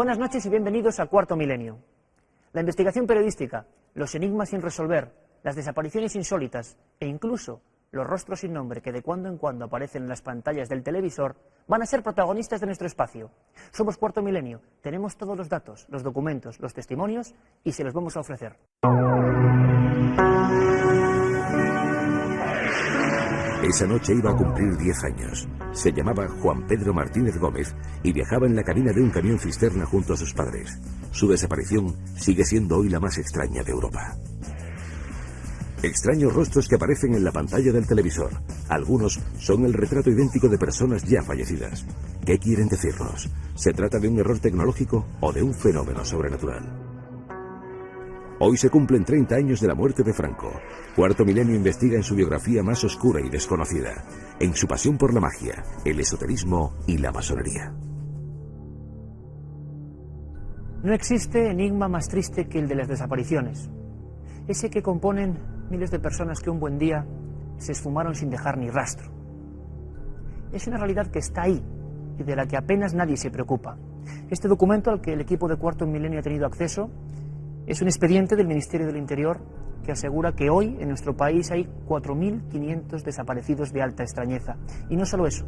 Buenas noches y bienvenidos a Cuarto Milenio. La investigación periodística, los enigmas sin resolver, las desapariciones insólitas e incluso los rostros sin nombre que de cuando en cuando aparecen en las pantallas del televisor van a ser protagonistas de nuestro espacio. Somos Cuarto Milenio, tenemos todos los datos, los documentos, los testimonios y se los vamos a ofrecer. Esa noche iba a cumplir 10 años. Se llamaba Juan Pedro Martínez Gómez y viajaba en la cabina de un camión cisterna junto a sus padres. Su desaparición sigue siendo hoy la más extraña de Europa. Extraños rostros que aparecen en la pantalla del televisor. Algunos son el retrato idéntico de personas ya fallecidas. ¿Qué quieren decirnos? ¿Se trata de un error tecnológico o de un fenómeno sobrenatural? Hoy se cumplen 30 años de la muerte de Franco. Cuarto Milenio investiga en su biografía más oscura y desconocida, en su pasión por la magia, el esoterismo y la masonería. No existe enigma más triste que el de las desapariciones. Ese que componen miles de personas que un buen día se esfumaron sin dejar ni rastro. Es una realidad que está ahí y de la que apenas nadie se preocupa. Este documento al que el equipo de Cuarto Milenio ha tenido acceso es un expediente del Ministerio del Interior que asegura que hoy en nuestro país hay 4.500 desaparecidos de alta extrañeza. Y no solo eso,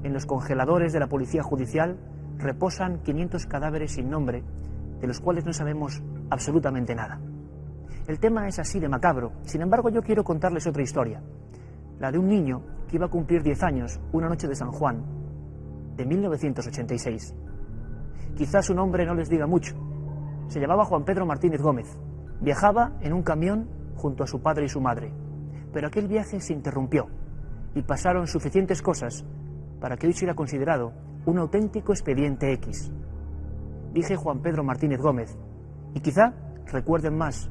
en los congeladores de la Policía Judicial reposan 500 cadáveres sin nombre, de los cuales no sabemos absolutamente nada. El tema es así de macabro. Sin embargo, yo quiero contarles otra historia, la de un niño que iba a cumplir 10 años una noche de San Juan, de 1986. Quizás su nombre no les diga mucho. Se llamaba Juan Pedro Martínez Gómez. Viajaba en un camión junto a su padre y su madre. Pero aquel viaje se interrumpió y pasaron suficientes cosas para que hoy sea considerado un auténtico expediente X. Dije Juan Pedro Martínez Gómez y quizá recuerden más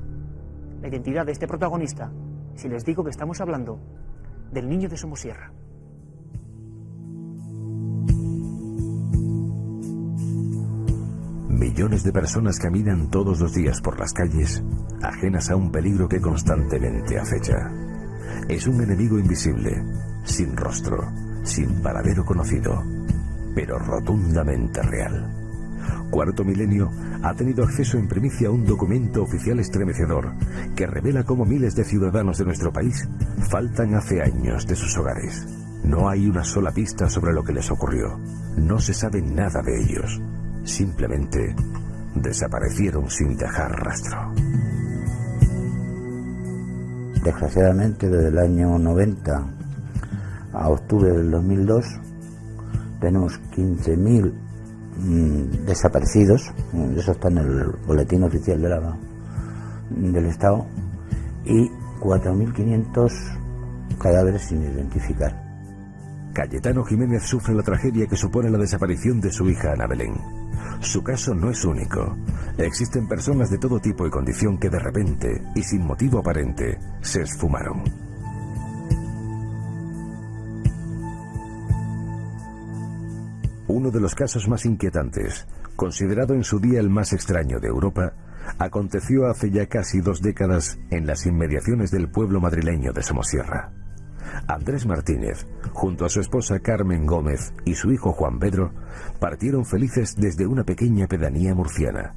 la identidad de este protagonista si les digo que estamos hablando del niño de Somosierra. Millones de personas caminan todos los días por las calles, ajenas a un peligro que constantemente acecha. Es un enemigo invisible, sin rostro, sin paradero conocido, pero rotundamente real. Cuarto Milenio ha tenido acceso en primicia a un documento oficial estremecedor que revela cómo miles de ciudadanos de nuestro país faltan hace años de sus hogares. No hay una sola pista sobre lo que les ocurrió. No se sabe nada de ellos. Simplemente desaparecieron sin dejar rastro. Desgraciadamente, desde el año 90 a octubre del 2002 tenemos 15.000 desaparecidos, eso está en el boletín oficial del Estado, y 4.500 cadáveres sin identificar. Cayetano Jiménez sufre la tragedia que supone la desaparición de su hija Ana Belén. Su caso no es único. Existen personas de todo tipo y condición que de repente, y sin motivo aparente, se esfumaron. Uno de los casos más inquietantes, considerado en su día el más extraño de Europa, aconteció hace ya casi 2 décadas en las inmediaciones del pueblo madrileño de Somosierra. Andrés Martínez, junto a su esposa Carmen Gómez y su hijo Juan Pedro, partieron felices desde una pequeña pedanía murciana.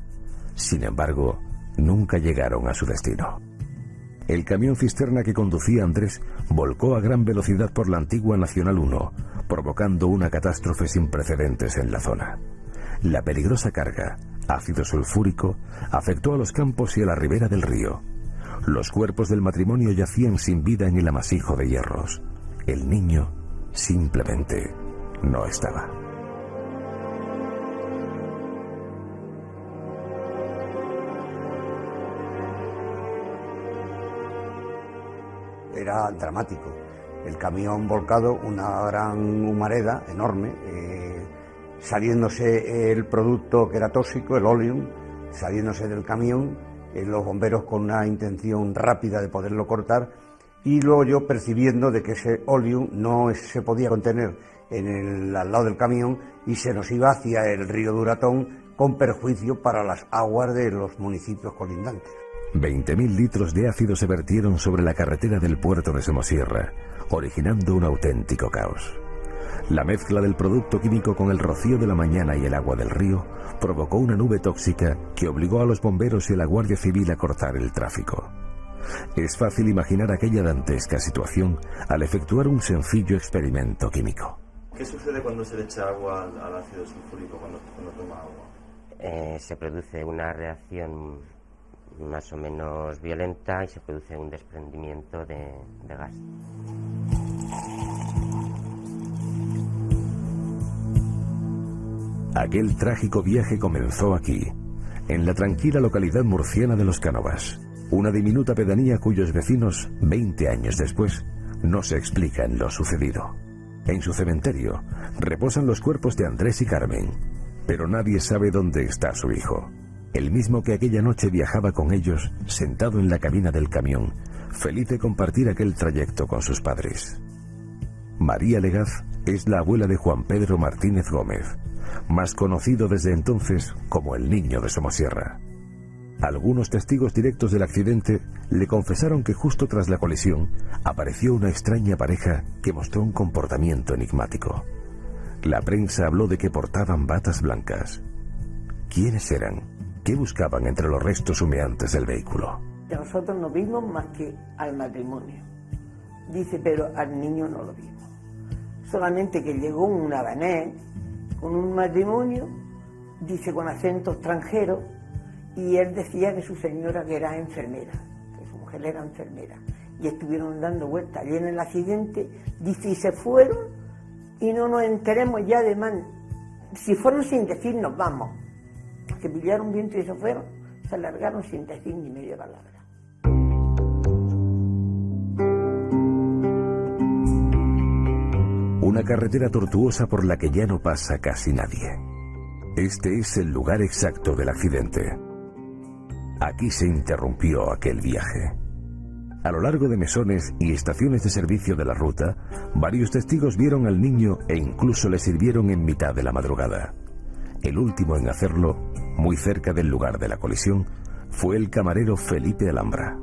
Sin embargo, nunca llegaron a su destino. El camión cisterna que conducía Andrés volcó a gran velocidad por la antigua Nacional 1, provocando una catástrofe sin precedentes en la zona. La peligrosa carga, ácido sulfúrico, afectó a los campos y a la ribera del río. Los cuerpos del matrimonio yacían sin vida en el amasijo de hierros. El niño simplemente no estaba. Era dramático. El camión volcado, una gran humareda enorme, saliéndose el producto que era tóxico, el oleum, saliéndose del camión, los bomberos con una intención rápida de poderlo cortar, y luego yo percibiendo de que ese oleum no se podía contener al lado del camión y se nos iba hacia el río Duratón con perjuicio para las aguas de los municipios colindantes. 20.000 litros de ácido se vertieron sobre la carretera del puerto de Somosierra, originando un auténtico caos. La mezcla del producto químico con el rocío de la mañana y el agua del río provocó una nube tóxica que obligó a los bomberos y a la Guardia Civil a cortar el tráfico. Es fácil imaginar aquella dantesca situación al efectuar un sencillo experimento químico. ¿Qué sucede cuando se le echa agua al ácido sulfúrico cuando toma agua? Se produce una reacción más o menos violenta y se produce un desprendimiento de gas. Aquel trágico viaje comenzó aquí, en la tranquila localidad murciana de Los Cánovas, una diminuta pedanía cuyos vecinos, 20 años después, no se explican lo sucedido. En su cementerio reposan los cuerpos de Andrés y Carmen, pero nadie sabe dónde está su hijo, el mismo que aquella noche viajaba con ellos, sentado en la cabina del camión, feliz de compartir aquel trayecto con sus padres. María Legaz es la abuela de Juan Pedro Martínez Gómez, más conocido desde entonces como el Niño de Somosierra. Algunos testigos directos del accidente le confesaron que justo tras la colisión apareció una extraña pareja que mostró un comportamiento enigmático. La prensa habló de que portaban batas blancas. ¿Quiénes eran? ¿Qué buscaban entre los restos humeantes del vehículo? Nosotros no vimos más que al matrimonio. Dice, pero al niño no lo vimos. Solamente que llegó un habanés con un matrimonio, dice con acento extranjero, y él decía que su señora que era enfermera, que su mujer era enfermera, y estuvieron dando vueltas. Y en el accidente, dice, y se fueron, y no nos enteremos ya de más. Si fueron sin decir nos vamos, que pillaron viento y se fueron, se alargaron sin decir ni media palabra. Una carretera tortuosa por la que ya no pasa casi nadie. Este es el lugar exacto del accidente. Aquí se interrumpió aquel viaje. A lo largo de mesones y estaciones de servicio de la ruta, varios testigos vieron al niño e incluso le sirvieron en mitad de la madrugada. El último en hacerlo, muy cerca del lugar de la colisión, fue el camarero Felipe Alhambra.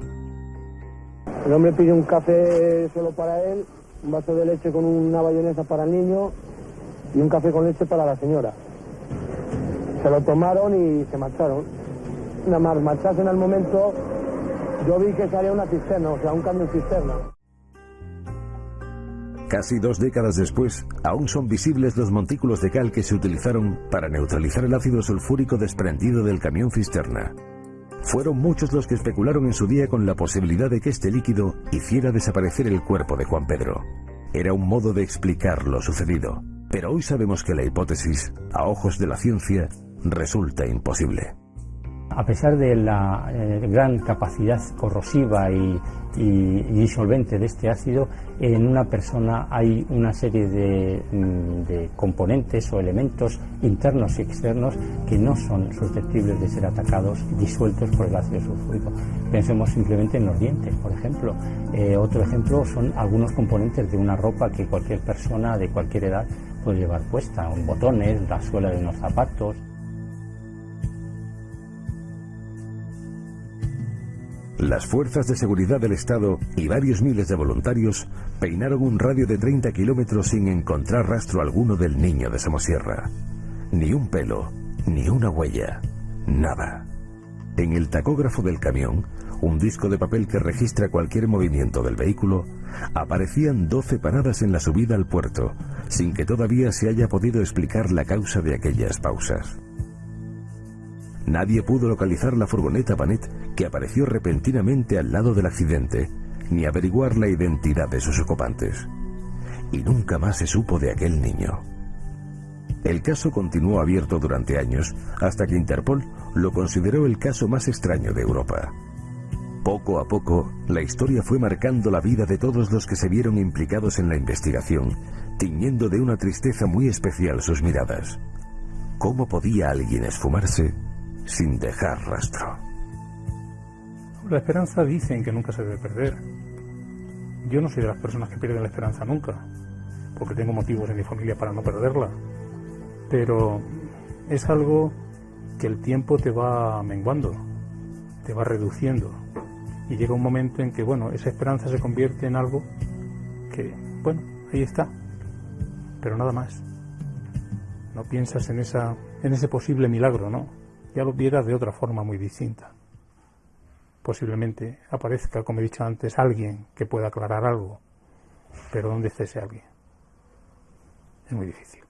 El hombre pidió un café solo para él, un vaso de leche con una bayonesa para el niño y un café con leche para la señora. Se lo tomaron y se marcharon. Nada más marcharse en el momento, yo vi que salía una cisterna, o sea, un camión cisterna. Casi 2 décadas después, aún son visibles los montículos de cal que se utilizaron para neutralizar el ácido sulfúrico desprendido del camión cisterna. Fueron muchos los que especularon en su día con la posibilidad de que este líquido hiciera desaparecer el cuerpo de Juan Pedro. Era un modo de explicar lo sucedido, pero hoy sabemos que la hipótesis, a ojos de la ciencia, resulta imposible. A pesar de la gran capacidad corrosiva y disolvente de este ácido, en una persona hay una serie de componentes o elementos internos y externos que no son susceptibles de ser atacados y disueltos por el ácido sulfúrico. Pensemos simplemente en los dientes, por ejemplo. Otro ejemplo son algunos componentes de una ropa que cualquier persona de cualquier edad puede llevar puesta, botones, la suela de unos zapatos. Las fuerzas de seguridad del Estado y varios miles de voluntarios peinaron un radio de 30 kilómetros sin encontrar rastro alguno del Niño de Somosierra. Ni un pelo, ni una huella, nada. En el tacógrafo del camión, un disco de papel que registra cualquier movimiento del vehículo, aparecían 12 paradas en la subida al puerto, sin que todavía se haya podido explicar la causa de aquellas pausas. Nadie pudo localizar la furgoneta Panet que apareció repentinamente al lado del accidente, ni averiguar la identidad de sus ocupantes. Y nunca más se supo de aquel niño. El caso continuó abierto durante años, hasta que Interpol lo consideró el caso más extraño de Europa. Poco a poco, la historia fue marcando la vida de todos los que se vieron implicados en la investigación, tiñendo de una tristeza muy especial sus miradas. ¿Cómo podía alguien esfumarse sin dejar rastro? La esperanza dicen que nunca se debe perder. Yo no soy de las personas que pierden la esperanza nunca, porque tengo motivos en mi familia para no perderla. Pero es algo que el tiempo te va menguando, te va reduciendo. Y llega un momento en que, esa esperanza se convierte en algo que, ahí está. pero nada más. No piensas en ese posible milagro, ¿no? Ya lo vieras de otra forma muy distinta. Posiblemente aparezca, como he dicho antes, alguien que pueda aclarar algo, pero ¿dónde está ese alguien? Es muy difícil.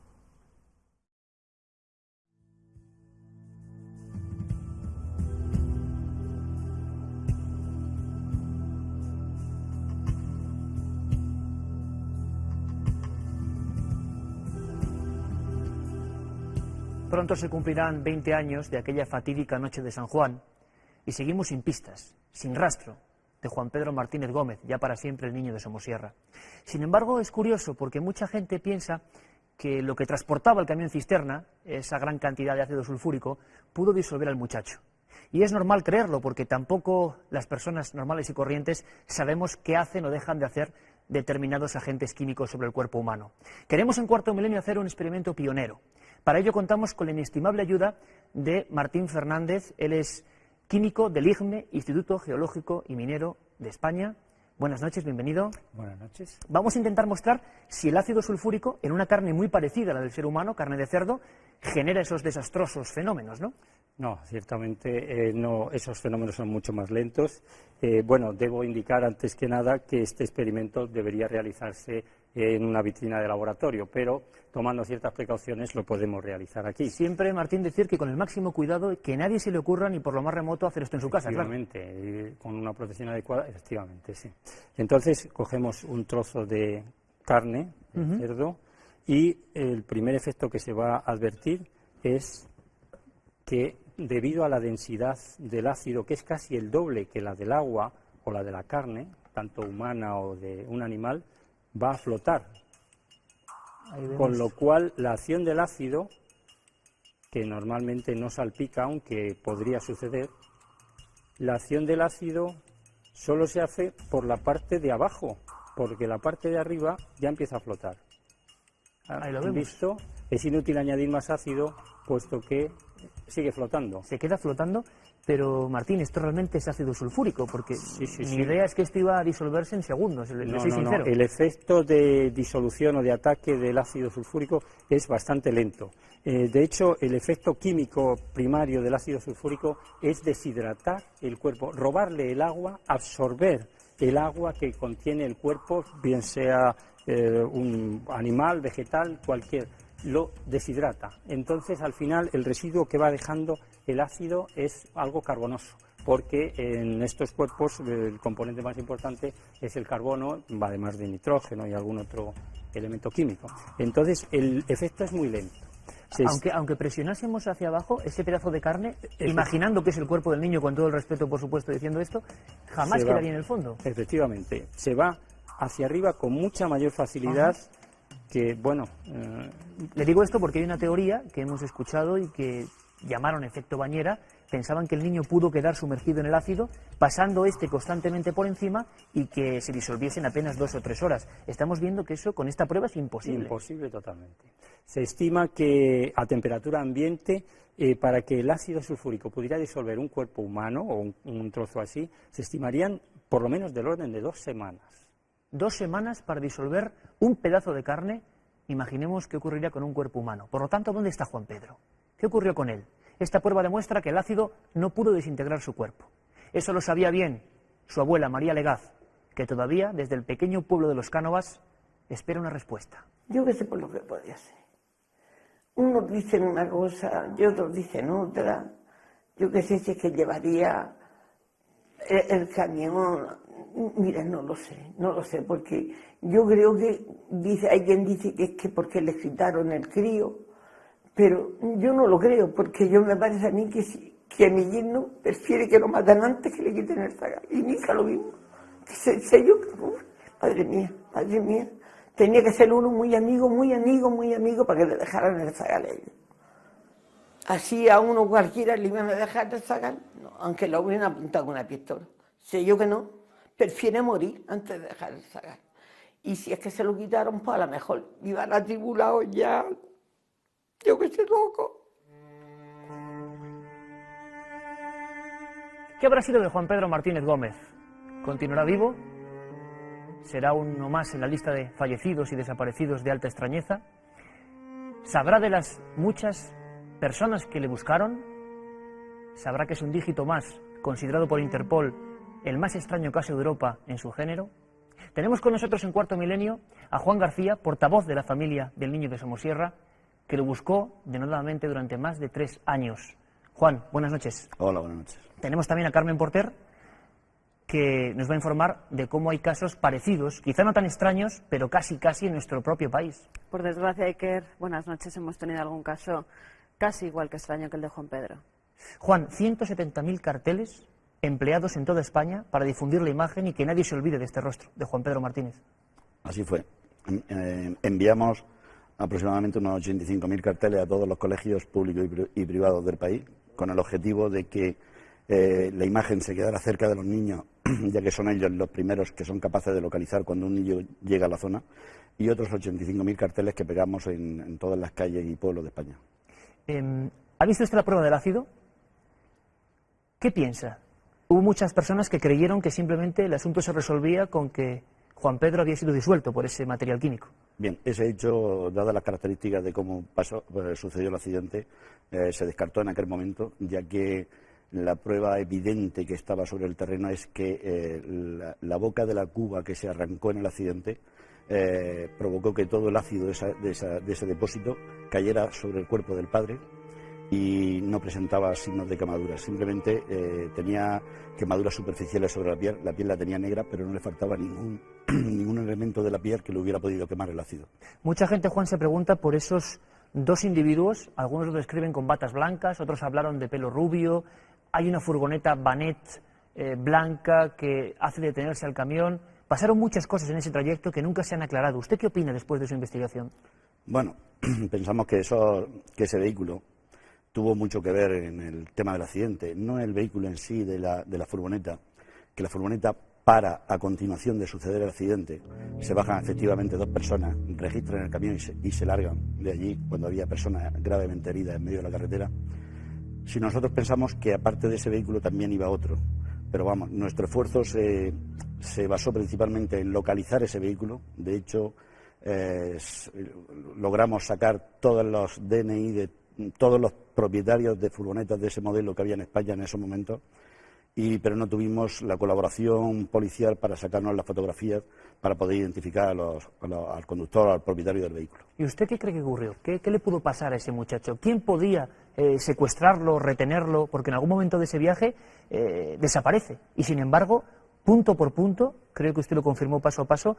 Pronto se cumplirán 20 años de aquella fatídica noche de San Juan y seguimos sin pistas, sin rastro de Juan Pedro Martínez Gómez, ya para siempre el niño de Somosierra. Sin embargo, es curioso porque mucha gente piensa que lo que transportaba el camión cisterna, esa gran cantidad de ácido sulfúrico, pudo disolver al muchacho. Y es normal creerlo porque tampoco las personas normales y corrientes sabemos qué hacen o dejan de hacer determinados agentes químicos sobre el cuerpo humano. Queremos en Cuarto Milenio hacer un experimento pionero. Para ello contamos con la inestimable ayuda de Martín Fernández. Él es químico del IGME, Instituto Geológico y Minero de España. Buenas noches, bienvenido. Buenas noches. Vamos a intentar mostrar si el ácido sulfúrico, en una carne muy parecida a la del ser humano, carne de cerdo, genera esos desastrosos fenómenos, ¿no? No, ciertamente no, esos fenómenos son mucho más lentos. Bueno, debo indicar antes que nada que este experimento debería realizarse en una vitrina de laboratorio, pero tomando ciertas precauciones lo podemos realizar aquí. Siempre, Martín, decir que con el máximo cuidado, que nadie se le ocurra ni por lo más remoto hacer esto en su casa, claro. Efectivamente, con una protección adecuada, efectivamente, sí. Entonces, cogemos un trozo de carne, de cerdo, y el primer efecto que se va a advertir es que debido a la densidad del ácido, que es casi el doble que la del agua o la de la carne, tanto humana o de un animal, va a flotar. Con lo cual la acción del ácido, que normalmente no salpica, aunque podría suceder, la acción del ácido solo se hace por la parte de abajo, porque la parte de arriba ya empieza a flotar. Ahí lo vemos. ¿Visto? Es inútil añadir más ácido, puesto que sigue flotando. Se queda flotando, pero Martín, esto realmente es ácido sulfúrico, porque mi idea es que esto iba a disolverse en segundos, le soy sincero. El efecto de disolución o de ataque del ácido sulfúrico es bastante lento. De hecho, el efecto químico primario del ácido sulfúrico es deshidratar el cuerpo, robarle el agua, absorber el agua que contiene el cuerpo, bien sea un animal, vegetal, cualquier, lo deshidrata. Entonces, al final, el residuo que va dejando el ácido es algo carbonoso, porque en estos cuerpos el componente más importante es el carbono, además de nitrógeno y algún otro elemento químico. Entonces, el efecto es muy lento. Aunque presionásemos hacia abajo ese pedazo de carne, imaginando que es el cuerpo del niño, con todo el respeto, por supuesto, diciendo esto, jamás quedaría en el fondo. Efectivamente, se va hacia arriba con mucha mayor facilidad. Que, bueno, le digo esto porque hay una teoría que hemos escuchado y que llamaron efecto bañera. Pensaban que el niño pudo quedar sumergido en el ácido, pasando constantemente por encima y que se disolviese en apenas 2 o 3 horas. Estamos viendo que eso con esta prueba es imposible. Imposible totalmente. Se estima que a temperatura ambiente, para que el ácido sulfúrico pudiera disolver un cuerpo humano o un trozo así, se estimarían por lo menos del orden de 2 semanas. 2 semanas para disolver un pedazo de carne. Imaginemos qué ocurriría con un cuerpo humano. Por lo tanto, ¿dónde está Juan Pedro? ¿Qué ocurrió con él? Esta prueba demuestra que el ácido no pudo desintegrar su cuerpo. Eso lo sabía bien su abuela María Legaz, que todavía, desde el pequeño pueblo de Los Cánovas, espera una respuesta. Yo qué sé por lo que podía ser. Unos dicen una cosa y otros dicen otra. Yo qué sé si es que llevaría el camión. Mira, no lo sé, porque yo creo que hay quien dice que es que porque le quitaron el crío, pero yo no lo creo, porque yo me parece a mí que mi yerno prefiere que lo maten antes que le quiten el zagal, y mi hija lo mismo. Sé yo, madre mía, tenía que ser uno muy amigo para que le dejaran el zagal a ellos. Así a uno cualquiera le iban a dejar el zagal, no, aunque lo hubieran apuntado con una pistola. Sé yo que no. Prefiere morir antes de dejar el zagal. Y si es que se lo quitaron, pues a lo mejor iban atribulados ya. Yo que sé, loco. ¿Qué habrá sido de Juan Pedro Martínez Gómez? ¿Continuará vivo? ¿Será uno más en la lista de fallecidos y desaparecidos de alta extrañeza? ¿Sabrá de las muchas personas que le buscaron? ¿Sabrá que es un dígito más, considerado por Interpol el más extraño caso de Europa en su género? Tenemos con nosotros en Cuarto Milenio a Juan García, portavoz de la familia del niño de Somosierra, que lo buscó denodadamente durante más de 3 años. Juan, buenas noches. Hola, buenas noches. Tenemos también a Carmen Porter, que nos va a informar de cómo hay casos parecidos, quizá no tan extraños, pero casi en nuestro propio país. Por desgracia, Iker, buenas noches, hemos tenido algún caso casi igual que extraño que el de Juan Pedro. Juan, 170.000 carteles empleados en toda España para difundir la imagen y que nadie se olvide de este rostro, de Juan Pedro Martínez. Así fue. Enviamos aproximadamente unos 85.000 carteles a todos los colegios públicos y privados del país, con el objetivo de que la imagen se quedara cerca de los niños, ya que son ellos los primeros que son capaces de localizar cuando un niño llega a la zona, y otros 85.000 carteles que pegamos en todas las calles y pueblos de España. ¿Ha visto usted la prueba del ácido? ¿Qué piensa? Hubo muchas personas que creyeron que simplemente el asunto se resolvía con que Juan Pedro había sido disuelto por ese material químico. Bien, ese hecho, dadas las características de cómo sucedió el accidente, se descartó en aquel momento, ya que la prueba evidente que estaba sobre el terreno es que la boca de la cuba que se arrancó en el accidente provocó que todo el ácido de ese depósito cayera sobre el cuerpo del padre y no presentaba signos de quemaduras, simplemente tenía quemaduras superficiales sobre la piel la tenía negra, pero no le faltaba ningún elemento de la piel que le hubiera podido quemar el ácido. Mucha gente, Juan, se pregunta por esos 2 individuos, algunos lo describen con batas blancas, otros hablaron de pelo rubio, hay una furgoneta Banet blanca que hace detenerse al camión, pasaron muchas cosas en ese trayecto que nunca se han aclarado. ¿Usted qué opina después de su investigación? Bueno, pensamos que ese vehículo tuvo mucho que ver en el tema del accidente, no el vehículo en sí de la furgoneta, que la furgoneta para a continuación de suceder el accidente, se bajan efectivamente 2 personas, registran el camión y se largan de allí cuando había personas gravemente heridas en medio de la carretera. Si nosotros pensamos que aparte de ese vehículo también iba otro, pero vamos, nuestro esfuerzo se basó principalmente en localizar ese vehículo. De hecho, logramos sacar todos los DNI de todos los propietarios de furgonetas de ese modelo que había en España en esos momentos, pero no tuvimos la colaboración policial para sacarnos las fotografías para poder identificar al conductor o al propietario del vehículo. ¿Y usted qué cree que ocurrió? ¿Qué le pudo pasar a ese muchacho? ¿Quién podía secuestrarlo, retenerlo? Porque en algún momento de ese viaje desaparece y, sin embargo, punto por punto, creo que usted lo confirmó paso a paso,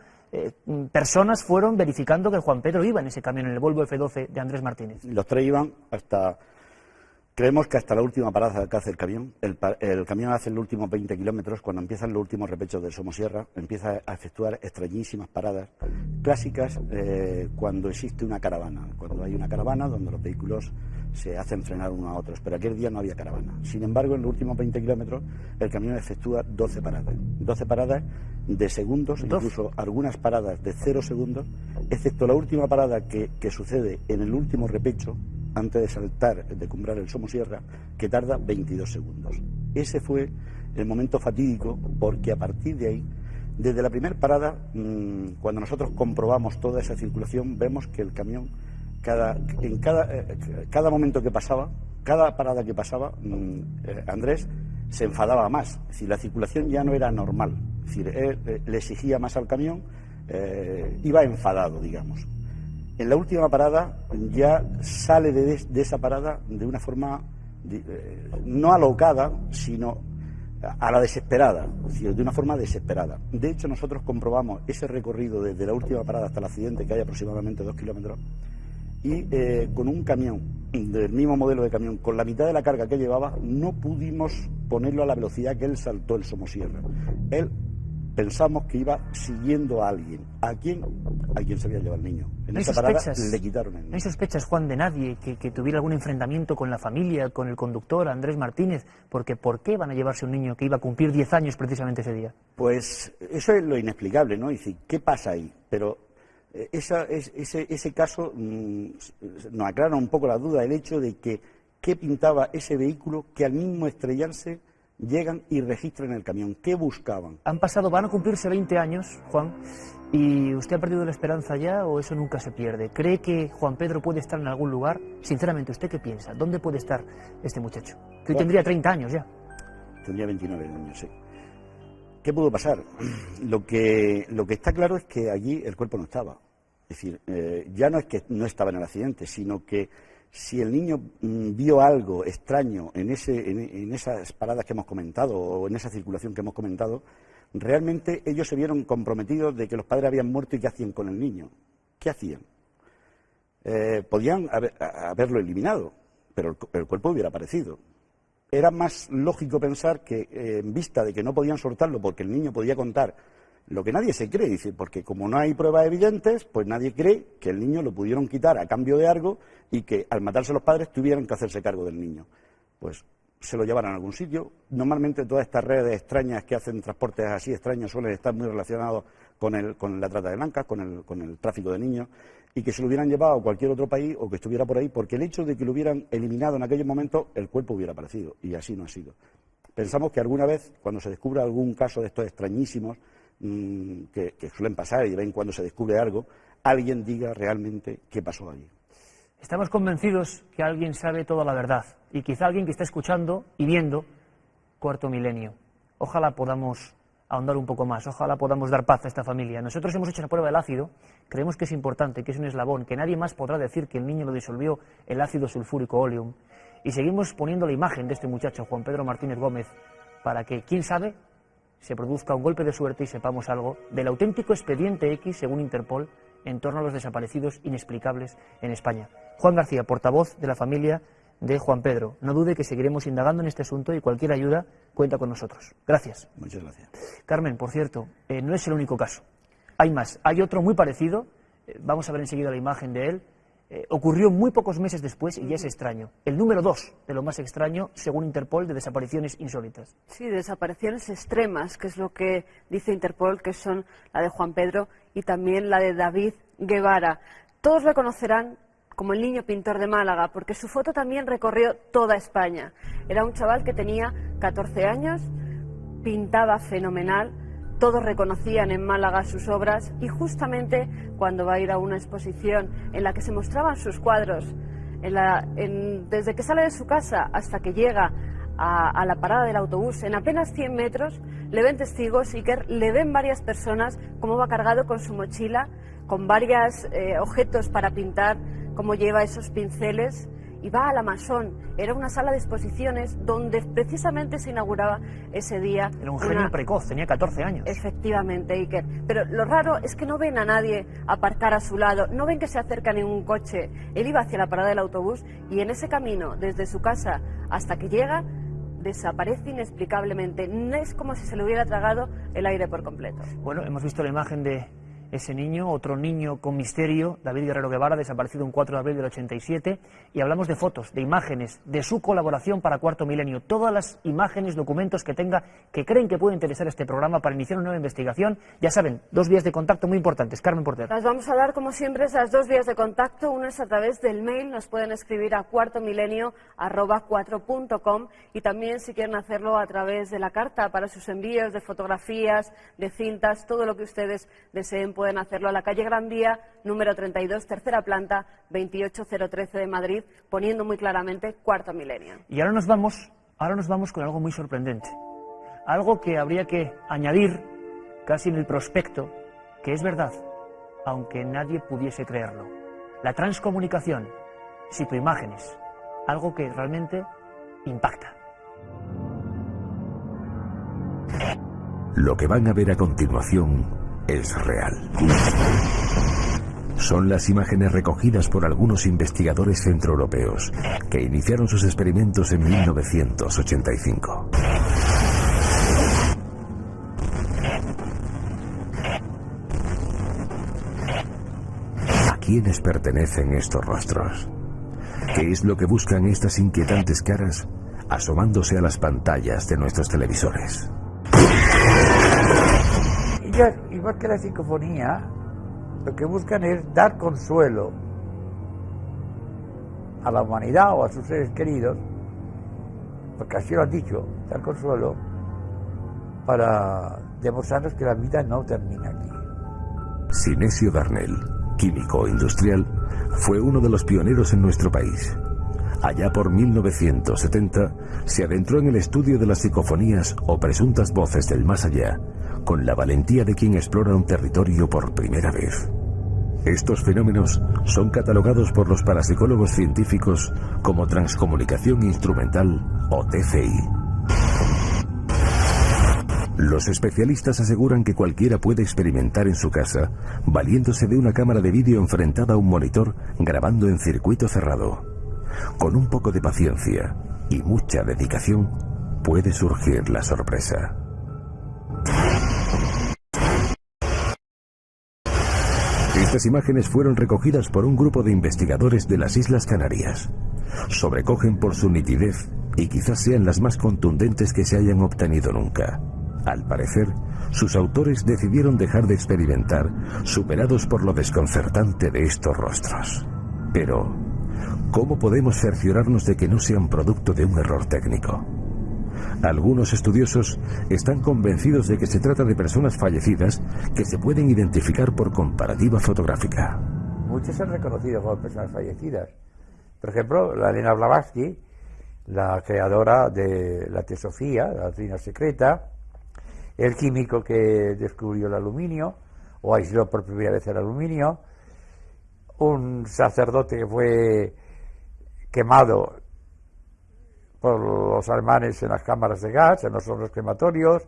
personas fueron verificando que Juan Pedro iba en ese camión, en el Volvo F12 de Andrés Martínez. Los 3 iban creemos que hasta la última parada que hace el camión. El camión hace los últimos 20 kilómetros, cuando empiezan los últimos repechos del Somosierra, empieza a efectuar extrañísimas paradas clásicas cuando existe una caravana. Cuando hay una caravana donde los vehículos se hacen frenar unos a otros, pero aquel día no había caravana. Sin embargo, en los últimos 20 kilómetros el camión efectúa 12 paradas. 12 paradas de segundos, incluso algunas paradas de 0 segundos, excepto la última parada que sucede en el último repecho, antes de saltar, de cumbrar el Somosierra, que tarda 22 segundos. Ese fue el momento fatídico, porque a partir de ahí, desde la primera parada, cuando nosotros comprobamos toda esa circulación, vemos que el camión, en cada momento que pasaba, cada parada que pasaba, Andrés se enfadaba más. Es decir, la circulación ya no era normal. Es decir, él le exigía más al camión, iba enfadado, digamos. En la última parada ya sale de esa parada de una forma no alocada, sino a la desesperada, es decir, de una forma desesperada. De hecho, nosotros comprobamos ese recorrido desde la última parada hasta el accidente, que hay aproximadamente 2 kilómetros, y con un camión, del mismo modelo de camión, con la mitad de la carga que llevaba, no pudimos ponerlo a la velocidad que él saltó el Somosierra. Él pensamos que iba siguiendo a alguien. ¿A quién? A quien se había llevado el niño. En esa parada le quitaron el niño. ¿No hay sospechas, Juan, de nadie que tuviera algún enfrentamiento con la familia, con el conductor, Andrés Martínez? Porque ¿por qué van a llevarse un niño que iba a cumplir 10 años precisamente ese día? Pues eso es lo inexplicable, ¿no? Y decir, ¿qué pasa ahí? Pero ese caso nos aclara un poco la duda, el hecho de que qué pintaba ese vehículo que al mismo estrellarse llegan y registran el camión. ¿Qué buscaban? Van a cumplirse 20 años, Juan, ¿y usted ha perdido la esperanza ya o eso nunca se pierde? ¿Cree que Juan Pedro puede estar en algún lugar? Sinceramente, ¿usted qué piensa? ¿Dónde puede estar este muchacho? Que hoy tendría 30 años ya. Tendría 29 años, sí. ¿Qué pudo pasar? Lo que está claro es que allí el cuerpo no estaba. Es decir, ya no es que no estaba en el accidente, sino que si el niño vio algo extraño en esas paradas que hemos comentado o en esa circulación que hemos comentado, realmente ellos se vieron comprometidos de que los padres habían muerto y ¿qué hacían con el niño? ¿Qué hacían? Podían haberlo eliminado, pero el cuerpo hubiera aparecido. Era más lógico pensar que, en vista de que no podían soltarlo porque el niño podía contar lo que nadie se cree, dice, porque como no hay pruebas evidentes, pues nadie cree que el niño lo pudieron quitar a cambio de algo y que al matarse los padres tuvieran que hacerse cargo del niño. Pues se lo llevaran a algún sitio. Normalmente todas estas redes extrañas que hacen transportes así extraños suelen estar muy relacionados con la trata de blancas, con el tráfico de niños, y que se lo hubieran llevado a cualquier otro país o que estuviera por ahí, porque el hecho de que lo hubieran eliminado en aquellos momentos, el cuerpo hubiera aparecido, y así no ha sido. Pensamos que alguna vez, cuando se descubra algún caso de estos extrañísimos, que suelen pasar y de vez en cuando se descubre algo, alguien diga realmente qué pasó allí. Estamos convencidos que alguien sabe toda la verdad, y quizá alguien que está escuchando y viendo Cuarto Milenio. Ojalá podamos ahondar un poco más, ojalá podamos dar paz a esta familia. Nosotros hemos hecho la prueba del ácido, creemos que es importante, que es un eslabón, que nadie más podrá decir que el niño lo disolvió el ácido sulfúrico oleum, y seguimos poniendo la imagen de este muchacho, Juan Pedro Martínez Gómez, para que, quién sabe, se produzca un golpe de suerte y sepamos algo del auténtico expediente X, según Interpol, en torno a los desaparecidos inexplicables en España. Juan García, portavoz de la familia de Juan Pedro. No dude que seguiremos indagando en este asunto y cualquier ayuda cuenta con nosotros. Gracias. Muchas gracias. Carmen, por cierto, no es el único caso. Hay más. Hay otro muy parecido. Vamos a ver enseguida la imagen de él. Ocurrió muy pocos meses después y ya es extraño. El número 2 de lo más extraño, según Interpol, de desapariciones insólitas. Sí, desapariciones extremas, que es lo que dice Interpol, que son la de Juan Pedro y también la de David Guevara. Todos lo conocerán como el niño pintor de Málaga, porque su foto también recorrió toda España. Era un chaval que tenía 14 años, pintaba fenomenal, todos reconocían en Málaga sus obras y justamente cuando va a ir a una exposición en la que se mostraban sus cuadros, desde que sale de su casa hasta que llega a la parada del autobús, en apenas 100 metros, le ven testigos, Iker, le ven varias personas cómo va cargado con su mochila, con varios objetos para pintar, cómo lleva esos pinceles y va a la Masón. Era una sala de exposiciones donde precisamente se inauguraba ese día. Era un genio precoz, tenía 14 años. Efectivamente, Iker. Pero lo raro es que no ven a nadie aparcar a su lado, no ven que se acerca ningún coche. Él iba hacia la parada del autobús y en ese camino, desde su casa hasta que llega, desaparece inexplicablemente. No es como si se le hubiera tragado el aire por completo. Bueno, hemos visto la imagen de ese niño, otro niño con misterio, David Guerrero Guevara, desaparecido un 4 de abril del 87, y hablamos de fotos, de imágenes, de su colaboración para Cuarto Milenio, todas las imágenes, documentos que tenga, que creen que puede interesar este programa para iniciar una nueva investigación. Ya saben, 2 vías de contacto muy importantes. Carmen Porter. Las vamos a dar, como siempre, esas 2 vías de contacto. Una es a través del mail, nos pueden escribir a cuartomilenio@4.com, y también si quieren hacerlo a través de la carta para sus envíos de fotografías, de cintas, todo lo que ustedes deseen, pueden hacerlo a la calle Gran Vía, número 32, tercera planta, 28013 de Madrid, poniendo muy claramente Cuarto Milenio. Y ahora nos vamos con algo muy sorprendente, algo que habría que añadir casi en el prospecto, que es verdad, aunque nadie pudiese creerlo. La transcomunicación, psicoimágenes, algo que realmente impacta. Lo que van a ver a continuación es real. Son las imágenes recogidas por algunos investigadores centroeuropeos que iniciaron sus experimentos en 1985. ¿A quiénes pertenecen estos rostros? ¿Qué es lo que buscan estas inquietantes caras asomándose a las pantallas de nuestros televisores? Igual que la psicofonía, lo que buscan es dar consuelo a la humanidad o a sus seres queridos porque así lo han dicho, dar consuelo para demostrarnos que la vida no termina aquí. Sinesio Darnell, químico industrial, fue uno de los pioneros en nuestro país. Allá por 1970 se adentró en el estudio de las psicofonías o presuntas voces del más allá, con la valentía de quien explora un territorio por primera vez. Estos fenómenos son catalogados por los parapsicólogos científicos como transcomunicación instrumental o TCI. Los especialistas aseguran que cualquiera puede experimentar en su casa, valiéndose de una cámara de vídeo enfrentada a un monitor grabando en circuito cerrado. Con un poco de paciencia y mucha dedicación, puede surgir la sorpresa. Estas imágenes fueron recogidas por un grupo de investigadores de las Islas Canarias. Sobrecogen por su nitidez y quizás sean las más contundentes que se hayan obtenido nunca. Al parecer, sus autores decidieron dejar de experimentar, superados por lo desconcertante de estos rostros. Pero, ¿cómo podemos cerciorarnos de que no sean producto de un error técnico? Algunos estudiosos están convencidos de que se trata de personas fallecidas que se pueden identificar por comparativa fotográfica. Muchos han reconocido como personas fallecidas. Por ejemplo, la Elena Blavatsky, la creadora de la teosofía, la doctrina secreta, el químico que descubrió el aluminio, o aisló por primera vez el aluminio, un sacerdote que fue quemado por los alemanes en las cámaras de gas, en los hornos crematorios.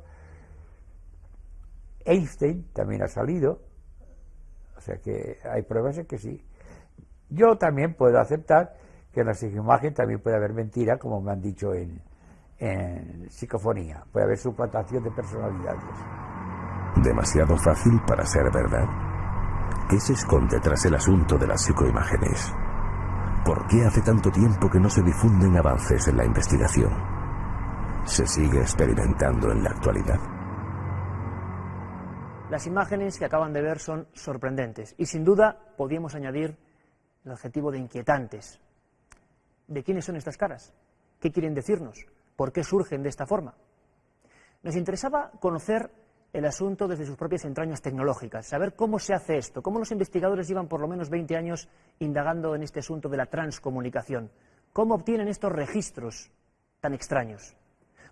Einstein también ha salido, o sea que hay pruebas de que sí. Yo también puedo aceptar que en la psicoimagen también puede haber mentira, como me han dicho en psicofonía, puede haber suplantación de personalidades. Demasiado fácil para ser verdad. ¿Qué se esconde tras el asunto de las psicoimágenes? ¿Por qué hace tanto tiempo que no se difunden avances en la investigación? ¿Se sigue experimentando en la actualidad? Las imágenes que acaban de ver son sorprendentes y sin duda podríamos añadir el adjetivo de inquietantes. ¿De quiénes son estas caras? ¿Qué quieren decirnos? ¿Por qué surgen de esta forma? Nos interesaba conocer el asunto desde sus propias entrañas tecnológicas, saber cómo se hace esto, cómo los investigadores llevan por lo menos 20 años indagando en este asunto de la transcomunicación, cómo obtienen estos registros tan extraños.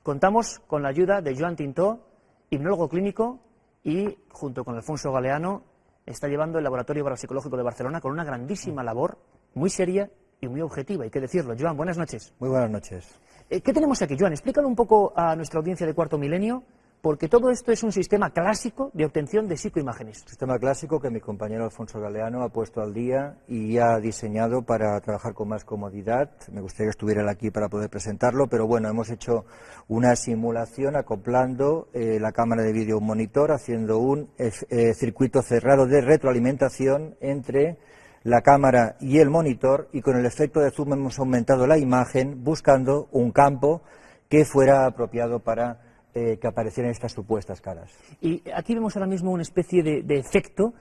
Contamos con la ayuda de Joan Tintó, hipnólogo clínico, y junto con Alfonso Galeano está llevando el Laboratorio Parapsicológico de Barcelona con una grandísima labor, muy seria y muy objetiva, hay que decirlo. Joan, buenas noches. Muy buenas noches. ¿Qué tenemos aquí, Joan? Explícalo un poco a nuestra audiencia de Cuarto Milenio, porque todo esto es un sistema clásico de obtención de psicoimágenes. Sistema clásico que mi compañero Alfonso Galeano ha puesto al día y ha diseñado para trabajar con más comodidad. Me gustaría que estuviera aquí para poder presentarlo, pero bueno, hemos hecho una simulación acoplando la cámara de vídeo a un monitor, haciendo un circuito cerrado de retroalimentación entre la cámara y el monitor, y con el efecto de zoom hemos aumentado la imagen buscando un campo que fuera apropiado para que aparecieran estas supuestas caras. Y aquí vemos ahora mismo una especie de efecto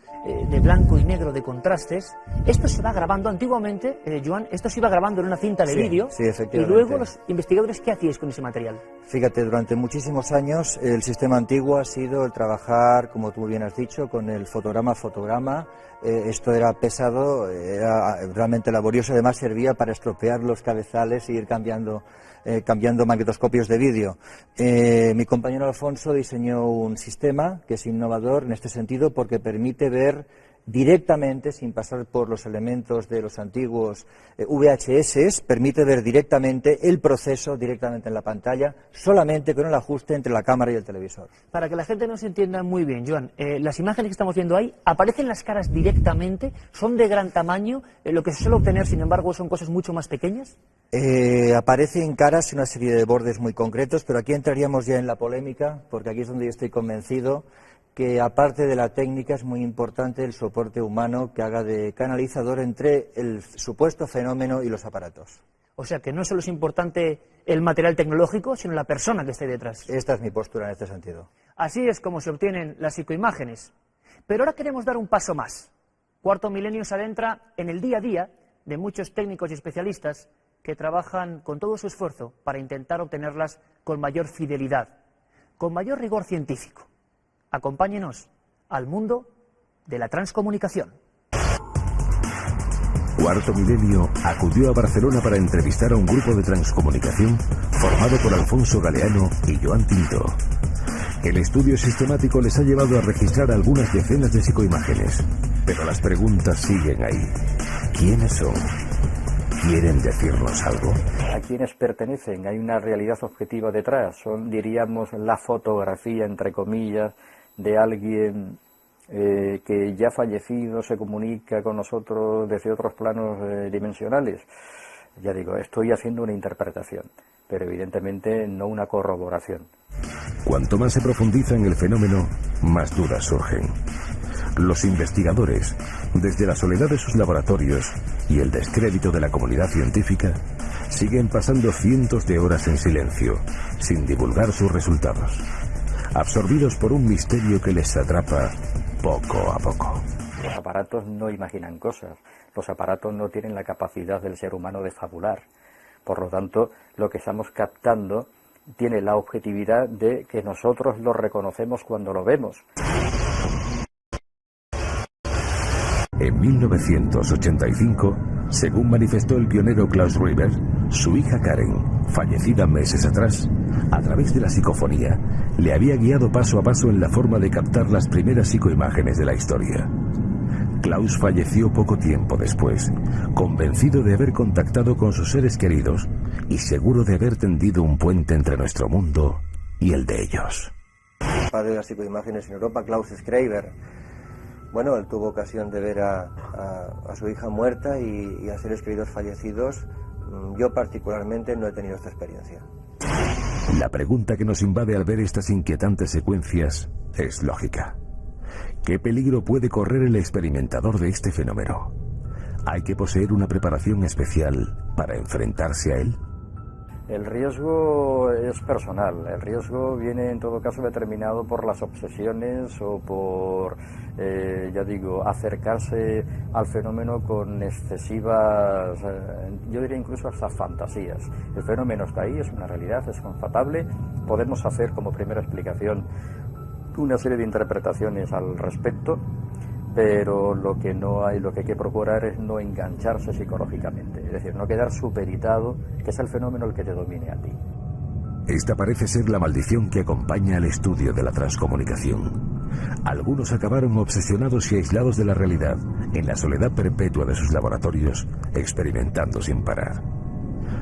de blanco y negro, de contrastes. Esto se va grabando antiguamente, Joan, esto se iba grabando en una cinta de vídeo. Sí, efectivamente. Y luego los investigadores, ¿qué hacíais con ese material? Fíjate, durante muchísimos años el sistema antiguo ha sido el trabajar, como tú bien has dicho, con el fotograma. Esto era pesado, era realmente laborioso, además servía para estropear los cabezales e ir cambiando magnetoscopios de vídeo. Mi compañero Alfonso diseñó un sistema que es innovador en este sentido porque permite ver directamente, sin pasar por los elementos de los antiguos VHS, permite ver directamente el proceso directamente en la pantalla, solamente con el ajuste entre la cámara y el televisor. Para que la gente nos entienda muy bien, Joan, las imágenes que estamos viendo ahí, ¿aparecen las caras directamente? ¿Son de gran tamaño? ¿Lo que se suele obtener, sin embargo, son cosas mucho más pequeñas? Aparecen caras y una serie de bordes muy concretos, pero aquí entraríamos ya en la polémica, porque aquí es donde yo estoy convencido que aparte de la técnica es muy importante el soporte humano que haga de canalizador entre el supuesto fenómeno y los aparatos. O sea que no solo es importante el material tecnológico, sino la persona que esté detrás. Esta es mi postura en este sentido. Así es como se obtienen las psicoimágenes. Pero ahora queremos dar un paso más. Cuarto Milenio se adentra en el día a día de muchos técnicos y especialistas que trabajan con todo su esfuerzo para intentar obtenerlas con mayor fidelidad, con mayor rigor científico. Acompáñenos al mundo de la transcomunicación. Cuarto Milenio acudió a Barcelona para entrevistar a un grupo de transcomunicación formado por Alfonso Galeano y Joan Tinto. El estudio sistemático les ha llevado a registrar algunas decenas de psicoimágenes, pero las preguntas siguen ahí. ¿Quiénes son? ¿Quieren decirnos algo? ¿A quiénes pertenecen? Hay una realidad objetiva detrás. Son, diríamos, la fotografía, entre comillas, de alguien que ya fallecido se comunica con nosotros desde otros planos dimensionales. Ya digo, estoy haciendo una interpretación, pero evidentemente no una corroboración. Cuanto más se profundiza en el fenómeno, más dudas surgen. Los investigadores, desde la soledad de sus laboratorios y el descrédito de la comunidad científica, siguen pasando cientos de horas en silencio, sin divulgar sus resultados, absorbidos por un misterio que les atrapa poco a poco. Los aparatos no imaginan cosas, los aparatos no tienen la capacidad del ser humano de fabular. Por lo tanto, lo que estamos captando tiene la objetividad de que nosotros lo reconocemos cuando lo vemos. En 1985, según manifestó el pionero Klaus Riber, su hija Karen, fallecida meses atrás, a través de la psicofonía, le había guiado paso a paso en la forma de captar las primeras psicoimágenes de la historia. Klaus falleció poco tiempo después, convencido de haber contactado con sus seres queridos y seguro de haber tendido un puente entre nuestro mundo y el de ellos. El padre de las psicoimágenes en Europa, Klaus Schreiber, bueno, él tuvo ocasión de ver a su hija muerta y a seres queridos fallecidos. Yo particularmente no he tenido esta experiencia. La pregunta que nos invade al ver estas inquietantes secuencias es lógica. ¿Qué peligro puede correr el experimentador de este fenómeno? ¿Hay que poseer una preparación especial para enfrentarse a él? El riesgo es personal, el riesgo viene en todo caso determinado por las obsesiones o por, ya digo, acercarse al fenómeno con excesivas, yo diría incluso hasta fantasías. El fenómeno está ahí, es una realidad, es constatable, podemos hacer como primera explicación una serie de interpretaciones al respecto, pero lo que hay que procurar es no engancharse psicológicamente, es decir, no quedar supeditado, que es el fenómeno el que te domine a ti. Esta parece ser la maldición que acompaña al estudio de la transcomunicación. Algunos acabaron obsesionados y aislados de la realidad, en la soledad perpetua de sus laboratorios, experimentando sin parar.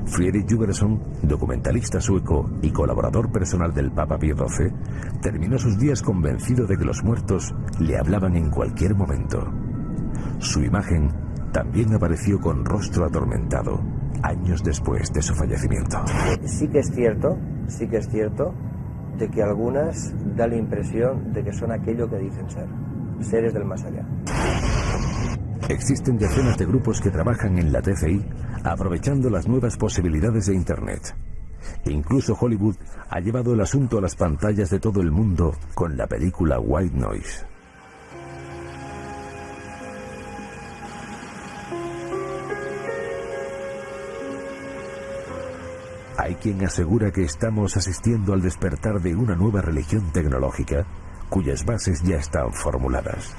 Fredrik Juberson, documentalista sueco y colaborador personal del Papa Pío XII, terminó sus días convencido de que los muertos le hablaban en cualquier momento. Su imagen también apareció con rostro atormentado, años después de su fallecimiento. Sí que es cierto de que algunas da la impresión de que son aquello que dicen ser, seres del más allá. Existen decenas de grupos que trabajan en la TCI aprovechando las nuevas posibilidades de Internet. Incluso Hollywood ha llevado el asunto a las pantallas de todo el mundo con la película White Noise. Hay quien asegura que estamos asistiendo al despertar de una nueva religión tecnológica cuyas bases ya están formuladas.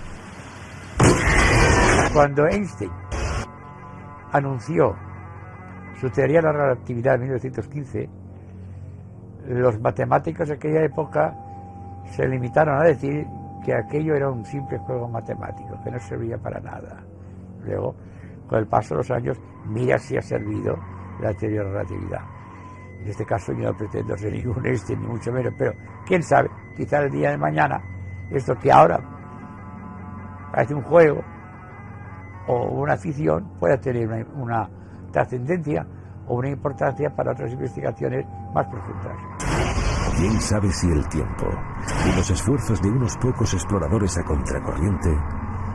Cuando Einstein anunció su teoría de la relatividad en 1915, los matemáticos de aquella época se limitaron a decir que aquello era un simple juego matemático, que no servía para nada. Luego, con el paso de los años, mira si ha servido la teoría de la relatividad. En este caso yo no pretendo ser ningún Einstein, ni mucho menos, pero quién sabe, quizá el día de mañana, esto que ahora parece un juego o una ficción, pueda tener una trascendencia o una importancia para otras investigaciones más profundas. ¿Quién sabe si el tiempo y los esfuerzos de unos pocos exploradores a contracorriente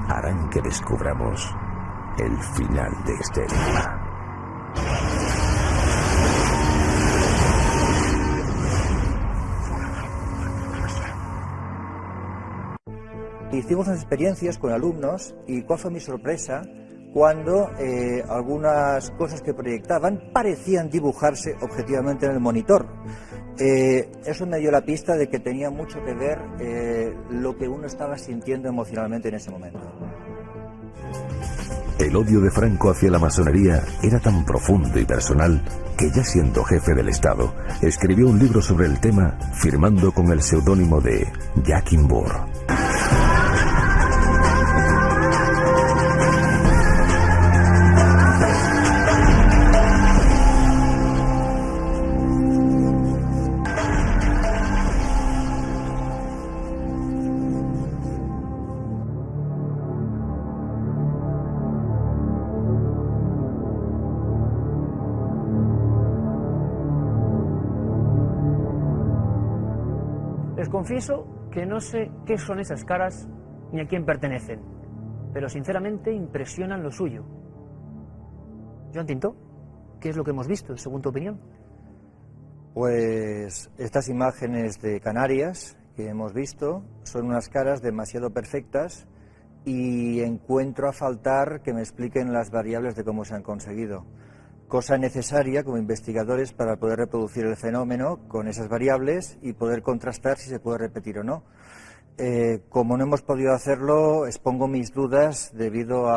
harán que descubramos el final de este enigma? Hicimos unas experiencias con alumnos y cuál fue mi sorpresa cuando algunas cosas que proyectaban parecían dibujarse objetivamente en el monitor. Eso me dio la pista de que tenía mucho que ver lo que uno estaba sintiendo emocionalmente en ese momento. El odio de Franco hacia la masonería era tan profundo y personal que, ya siendo jefe del Estado, escribió un libro sobre el tema, firmando con el seudónimo de Jacques Bohr. Les confieso que no sé qué son esas caras ni a quién pertenecen, pero sinceramente impresionan lo suyo. Joan Tinto, ¿qué es lo que hemos visto, según tu opinión? Pues estas imágenes de Canarias que hemos visto son unas caras demasiado perfectas y encuentro a faltar que me expliquen las variables de cómo se han conseguido. Cosa necesaria como investigadores para poder reproducir el fenómeno con esas variables y poder contrastar si se puede repetir o no. Como no hemos podido hacerlo, expongo mis dudas debido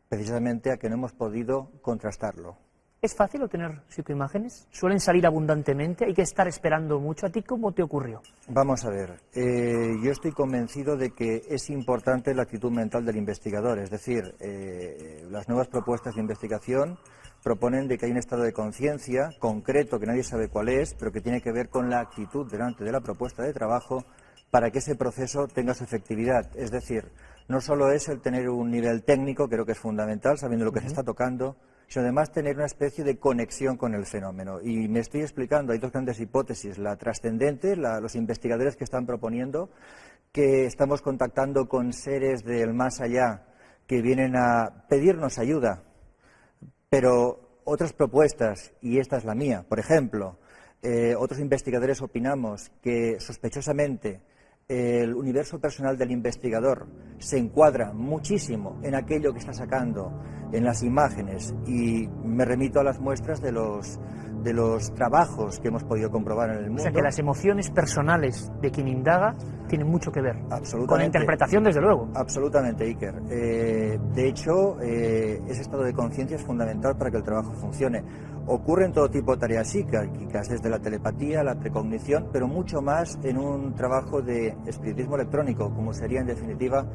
precisamente a que no hemos podido contrastarlo. ¿Es fácil obtener psicoimágenes? ¿Suelen salir abundantemente? ¿Hay que estar esperando mucho? ¿A ti cómo te ocurrió? Vamos a ver, yo estoy convencido de que es importante la actitud mental del investigador, es decir, las nuevas propuestas de investigación proponen de que hay un estado de conciencia concreto que nadie sabe cuál es, pero que tiene que ver con la actitud delante de la propuesta de trabajo para que ese proceso tenga su efectividad. Es decir, no solo es el tener un nivel técnico, creo que es fundamental, sabiendo lo que se está tocando, sino además tener una especie de conexión con el fenómeno. Y me estoy explicando, hay dos grandes hipótesis, la trascendente, los investigadores que están proponiendo que estamos contactando con seres del más allá que vienen a pedirnos ayuda, pero otras propuestas, y esta es la mía, por ejemplo, otros investigadores opinamos que sospechosamente el universo personal del investigador se encuadra muchísimo en aquello que está sacando en las imágenes, y me remito a las muestras de los trabajos que hemos podido comprobar en el mundo. O sea, que las emociones personales de quien indaga tienen mucho que ver. Absolutamente. Con la interpretación, desde luego. Absolutamente, Iker. De hecho, ese estado de conciencia es fundamental para que el trabajo funcione. Ocurre en todo tipo de tareas psíquicas, desde la telepatía, la precognición, pero mucho más en un trabajo de espiritismo electrónico, como sería en definitiva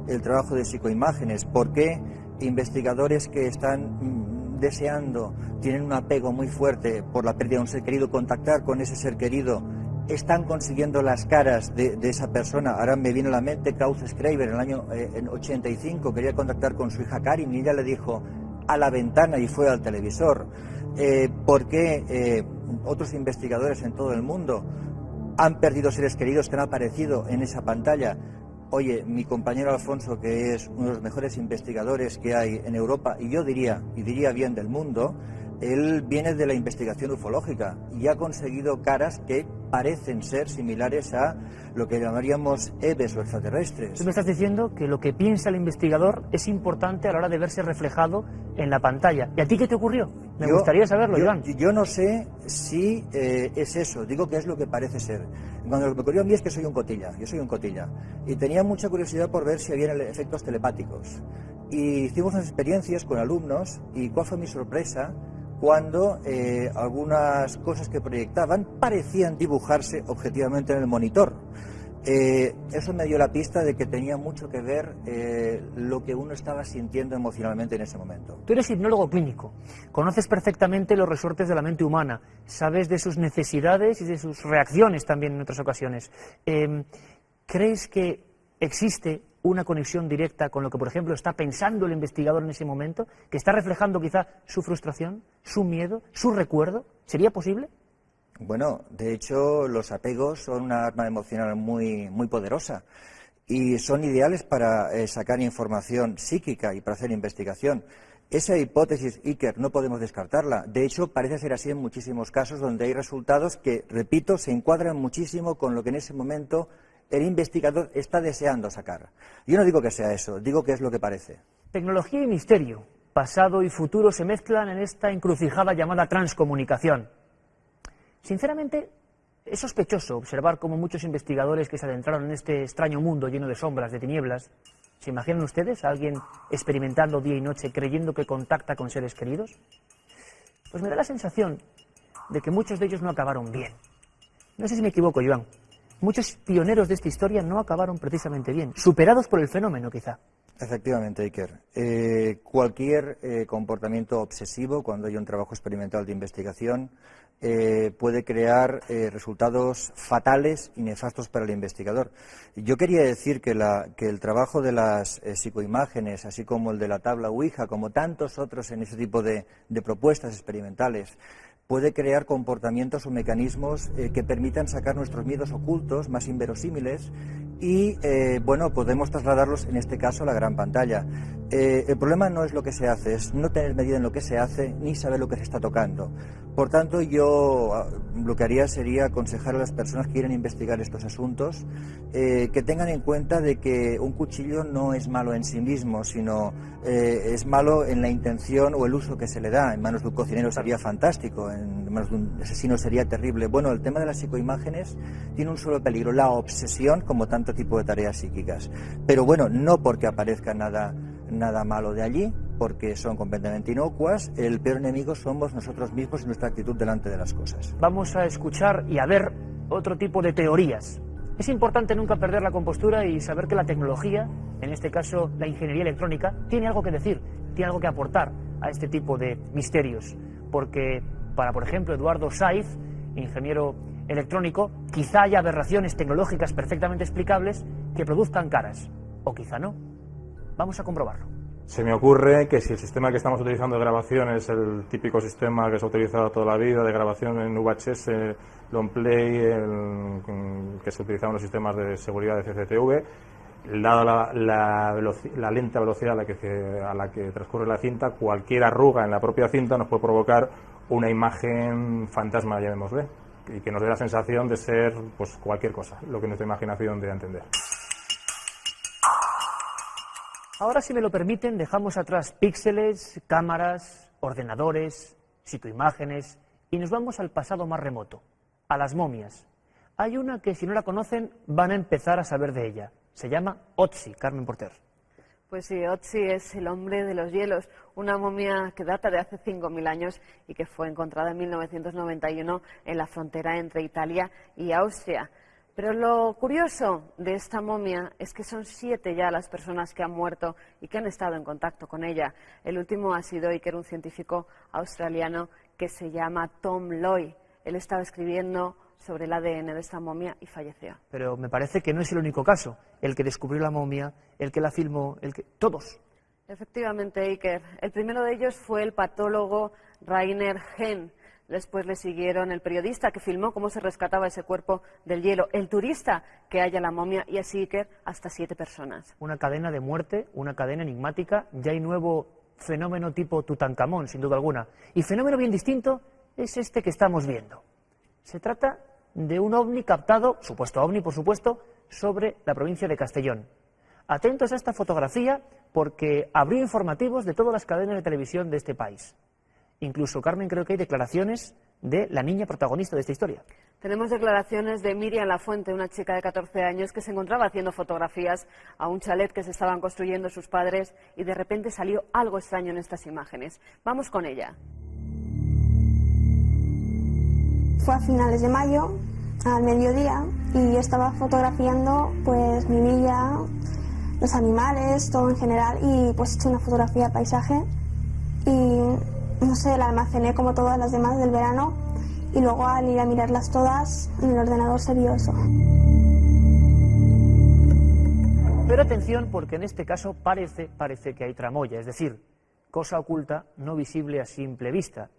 el trabajo de psicoimágenes. ¿Por qué investigadores que están deseando, tienen un apego muy fuerte por la pérdida de un ser querido, contactar con ese ser querido, están consiguiendo las caras de esa persona? Ahora me viene a la mente Klaus Schreiber en el año 85, quería contactar con su hija Karin y ella le dijo a la ventana y fue al televisor. ¿Por qué otros investigadores en todo el mundo han perdido seres queridos que han aparecido en esa pantalla? Oye, mi compañero Alfonso, que es uno de los mejores investigadores que hay en Europa, y yo diría bien del mundo, él viene de la investigación ufológica y ha conseguido caras que parecen ser similares a lo que llamaríamos EVEs o extraterrestres. Tú me estás diciendo que lo que piensa el investigador es importante a la hora de verse reflejado en la pantalla. ¿Y a ti qué te ocurrió? Me gustaría saberlo, Iván. Yo no sé si es eso, digo que es lo que parece ser. Cuando lo que me ocurrió a mí es que soy un cotilla, yo soy un cotilla, y tenía mucha curiosidad por ver si había efectos telepáticos. Y hicimos unas experiencias con alumnos, y ¿cuál fue mi sorpresa? Cuando algunas cosas que proyectaban parecían dibujarse objetivamente en el monitor. Eso me dio la pista de que tenía mucho que ver lo que uno estaba sintiendo emocionalmente en ese momento. Tú eres hipnólogo clínico, conoces perfectamente los resortes de la mente humana, sabes de sus necesidades y de sus reacciones también en otras ocasiones. ¿Crees que existe una conexión directa con lo que, por ejemplo, está pensando el investigador en ese momento, que está reflejando quizá su frustración, su miedo, su recuerdo? ¿Sería posible? Bueno, de hecho, los apegos son una arma emocional muy, muy poderosa y son ideales para sacar información psíquica y para hacer investigación. Esa hipótesis, Iker, no podemos descartarla. De hecho, parece ser así en muchísimos casos donde hay resultados que, repito, se encuadran muchísimo con lo que en ese momento el investigador está deseando sacar. Yo no digo que sea eso, digo que es lo que parece. Tecnología y misterio, pasado y futuro se mezclan en esta encrucijada llamada transcomunicación. Sinceramente, es sospechoso observar cómo muchos investigadores que se adentraron en este extraño mundo lleno de sombras, de tinieblas, ¿se imaginan ustedes a alguien experimentando día y noche creyendo que contacta con seres queridos? Pues me da la sensación de que muchos de ellos no acabaron bien. No sé si me equivoco, Joan. Muchos pioneros de esta historia no acabaron precisamente bien, superados por el fenómeno, quizá. Efectivamente, Iker. Cualquier comportamiento obsesivo, cuando hay un trabajo experimental de investigación, puede crear resultados fatales y nefastos para el investigador. Yo quería decir que el trabajo de las psicoimágenes, así como el de la tabla Ouija, como tantos otros en ese tipo de propuestas experimentales, puede crear comportamientos o mecanismos que permitan sacar nuestros miedos ocultos, más inverosímiles, y podemos trasladarlos en este caso a la gran pantalla. El problema no es lo que se hace, es no tener medida en lo que se hace ni saber lo que se está tocando. Por tanto, yo lo que haría sería aconsejar a las personas que quieren investigar estos asuntos que tengan en cuenta de que un cuchillo no es malo en sí mismo, sino es malo en la intención o el uso que se le da. En manos de un cocinero sería fantástico, en manos de un asesino sería terrible. Bueno, el tema de las psicoimágenes tiene un solo peligro, la obsesión, como tanto tipo de tareas psíquicas. Pero bueno, no porque aparezca nada malo de allí, porque son completamente inocuas. El peor enemigo somos nosotros mismos y nuestra actitud delante de las cosas. Vamos a escuchar y a ver otro tipo de teorías. Es importante nunca perder la compostura y saber que la tecnología, en este caso la ingeniería electrónica, tiene algo que decir, tiene algo que aportar a este tipo de misterios. Porque para, por ejemplo, Eduardo Saiz, ingeniero electrónico, quizá haya aberraciones tecnológicas perfectamente explicables que produzcan caras, o quizá no. Vamos a comprobarlo. Se me ocurre que si el sistema que estamos utilizando de grabación es el típico sistema que se ha utilizado toda la vida, de grabación en VHS, long play, que se utilizaban en los sistemas de seguridad de CCTV, dada la lenta velocidad a la que transcurre la cinta, cualquier arruga en la propia cinta nos puede provocar una imagen fantasma, llamémosle, y que nos dé la sensación de ser pues cualquier cosa, lo que nuestra imaginación dé a entender. Ahora, si me lo permiten, dejamos atrás píxeles, cámaras, ordenadores, psicoimágenes y nos vamos al pasado más remoto, a las momias. Hay una que, si no la conocen, van a empezar a saber de ella. Se llama Otzi, Carmen Porter. Pues sí, Otzi es el hombre de los hielos, una momia que data de hace 5.000 años y que fue encontrada en 1991 en la frontera entre Italia y Austria. Pero lo curioso de esta momia es que son 7 ya las personas que han muerto y que han estado en contacto con ella. El último ha sido Iker, un científico australiano que se llama Tom Loy. Él estaba escribiendo sobre el ADN de esta momia y falleció. Pero me parece que no es el único caso. El que descubrió la momia, el que la filmó, todos. Efectivamente, Iker. El primero de ellos fue el patólogo Rainer Henn. Después le siguieron el periodista que filmó cómo se rescataba ese cuerpo del hielo, el turista que halla la momia y así, Iker, hasta 7 personas. Una cadena de muerte, una cadena enigmática. Ya hay nuevo fenómeno tipo Tutankamón, sin duda alguna. Y fenómeno bien distinto es este que estamos viendo. Se trata de un ovni captado, supuesto ovni por supuesto, sobre la provincia de Castellón. Atentos a esta fotografía porque abrió informativos de todas las cadenas de televisión de este país. Incluso, Carmen, creo que hay declaraciones de la niña protagonista de esta historia. Tenemos declaraciones de Miriam Lafuente, una chica de 14 años que se encontraba haciendo fotografías a un chalet que se estaban construyendo sus padres y de repente salió algo extraño en estas imágenes. Vamos con ella. Fue a finales de mayo, al mediodía, y yo estaba fotografiando pues mi villa, los animales, todo en general, y pues he hecho una fotografía de paisaje y no sé, la almacené como todas las demás del verano y luego al ir a mirarlas todas en el ordenador se vio eso. Pero atención porque en este caso parece que hay tramoya, es decir, cosa oculta no visible a simple vista.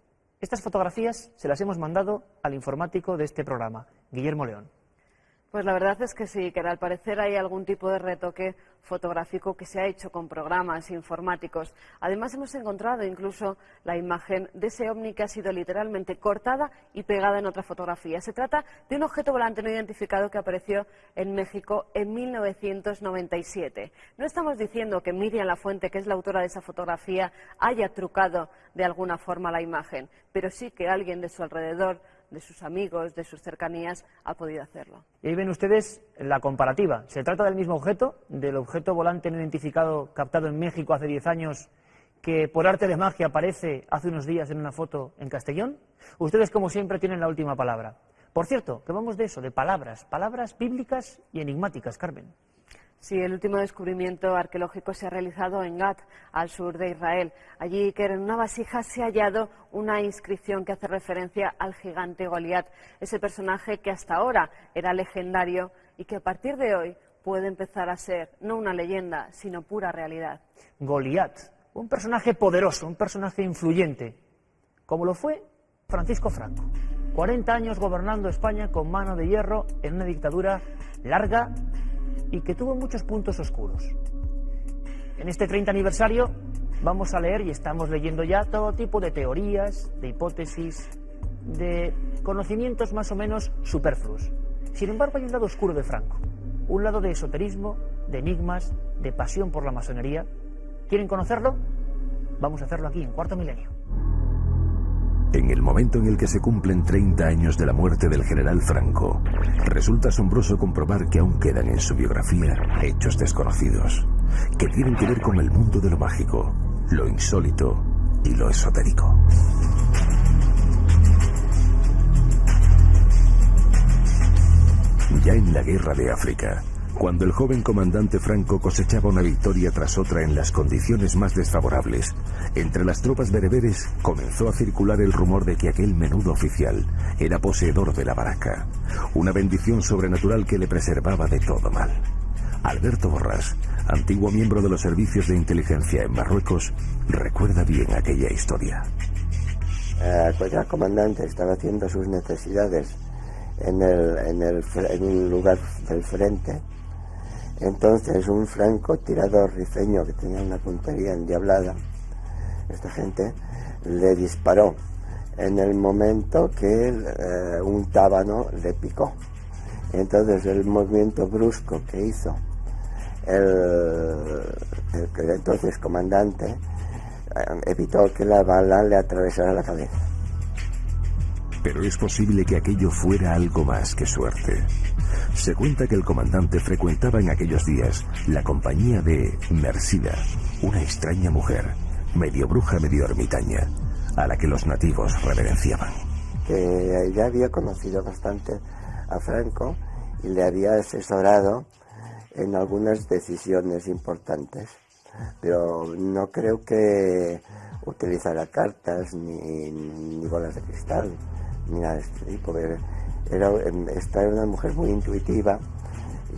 Estas fotografías se las hemos mandado al informático de este programa, Guillermo León. Pues la verdad es que sí, que al parecer hay algún tipo de retoque fotográfico que se ha hecho con programas informáticos. Además hemos encontrado incluso la imagen de ese ovni que ha sido literalmente cortada y pegada en otra fotografía. Se trata de un objeto volante no identificado que apareció en México en 1997. No estamos diciendo que Miriam Lafuente, que es la autora de esa fotografía, haya trucado de alguna forma la imagen, pero sí que alguien de su alrededor, de sus amigos, de sus cercanías, ha podido hacerlo. Y ahí ven ustedes la comparativa. Se trata del mismo objeto, del objeto volante no identificado captado en México hace 10 años, que por arte de magia aparece hace unos días en una foto en Castellón. Ustedes, como siempre, tienen la última palabra. Por cierto, que vamos de eso, de palabras bíblicas y enigmáticas, Carmen. Sí, el último descubrimiento arqueológico se ha realizado en Gat, al sur de Israel. Allí, que en una vasija se ha hallado una inscripción que hace referencia al gigante Goliat, ese personaje que hasta ahora era legendario y que a partir de hoy puede empezar a ser no una leyenda, sino pura realidad. Goliat, un personaje poderoso, un personaje influyente, como lo fue Francisco Franco. 40 años gobernando España con mano de hierro en una dictadura larga y que tuvo muchos puntos oscuros. En este 30 aniversario vamos a leer, y estamos leyendo ya, todo tipo de teorías, de hipótesis, de conocimientos más o menos superfluos. Sin embargo, hay un lado oscuro de Franco, un lado de esoterismo, de enigmas, de pasión por la masonería. ¿Quieren conocerlo? Vamos a hacerlo aquí, en Cuarto Milenio. En el momento en el que se cumplen 30 años de la muerte del general Franco, resulta asombroso comprobar que aún quedan en su biografía hechos desconocidos, que tienen que ver con el mundo de lo mágico, lo insólito y lo esotérico. Ya en la Guerra de África, cuando el joven comandante Franco cosechaba una victoria tras otra en las condiciones más desfavorables, entre las tropas bereberes comenzó a circular el rumor de que aquel menudo oficial era poseedor de la baraca, una bendición sobrenatural que le preservaba de todo mal. Alberto Borrás, antiguo miembro de los servicios de inteligencia en Marruecos, recuerda bien aquella historia. Pues el comandante estaba haciendo sus necesidades en un lugar del frente. Entonces un francotirador rifeño que tenía una puntería endiablada, esta gente, le disparó en el momento que un tábano le picó. Entonces el movimiento brusco que hizo el entonces comandante evitó que la bala le atravesara la cabeza. Pero es posible que aquello fuera algo más que suerte. Se cuenta que el comandante frecuentaba en aquellos días la compañía de Mersida, una extraña mujer, medio bruja, medio ermitaña, a la que los nativos reverenciaban. Que ya había conocido bastante a Franco y le había asesorado en algunas decisiones importantes, pero no creo que utilizara cartas ni bolas de cristal ni nada de este tipo. Esta era una mujer muy intuitiva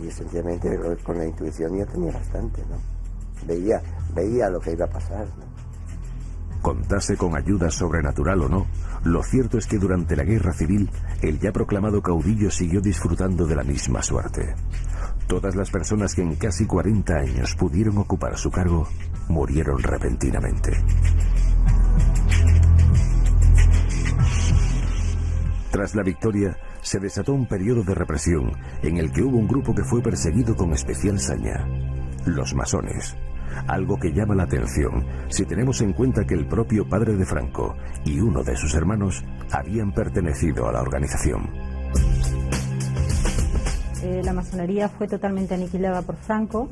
y sencillamente con la intuición ya tenía bastante, ¿no? Veía lo que iba a pasar, ¿no? Contase con ayuda sobrenatural o no, lo cierto es que durante la guerra civil el ya proclamado caudillo siguió disfrutando de la misma suerte. Todas las personas que en casi 40 años pudieron ocupar su cargo murieron repentinamente. Tras la victoria, se desató un periodo de represión en el que hubo un grupo que fue perseguido con especial saña: los masones. Algo que llama la atención si tenemos en cuenta que el propio padre de Franco y uno de sus hermanos habían pertenecido a la organización. La masonería fue totalmente aniquilada por Franco.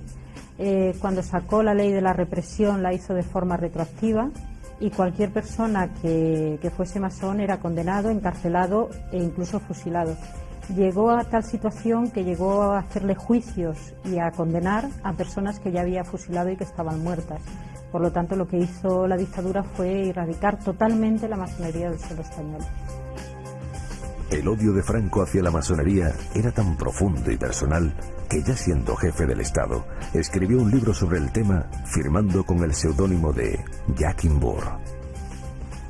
Cuando sacó la ley de la represión la hizo de forma retroactiva, y cualquier persona que fuese masón era condenado, encarcelado e incluso fusilado. Llegó a tal situación que llegó a hacerle juicios y a condenar a personas que ya había fusilado y que estaban muertas. Por lo tanto, lo que hizo la dictadura fue erradicar totalmente la masonería del suelo español. El odio de Franco hacia la masonería era tan profundo y personal que, ya siendo jefe del Estado, escribió un libro sobre el tema, firmando con el seudónimo de Jacques Imbourg.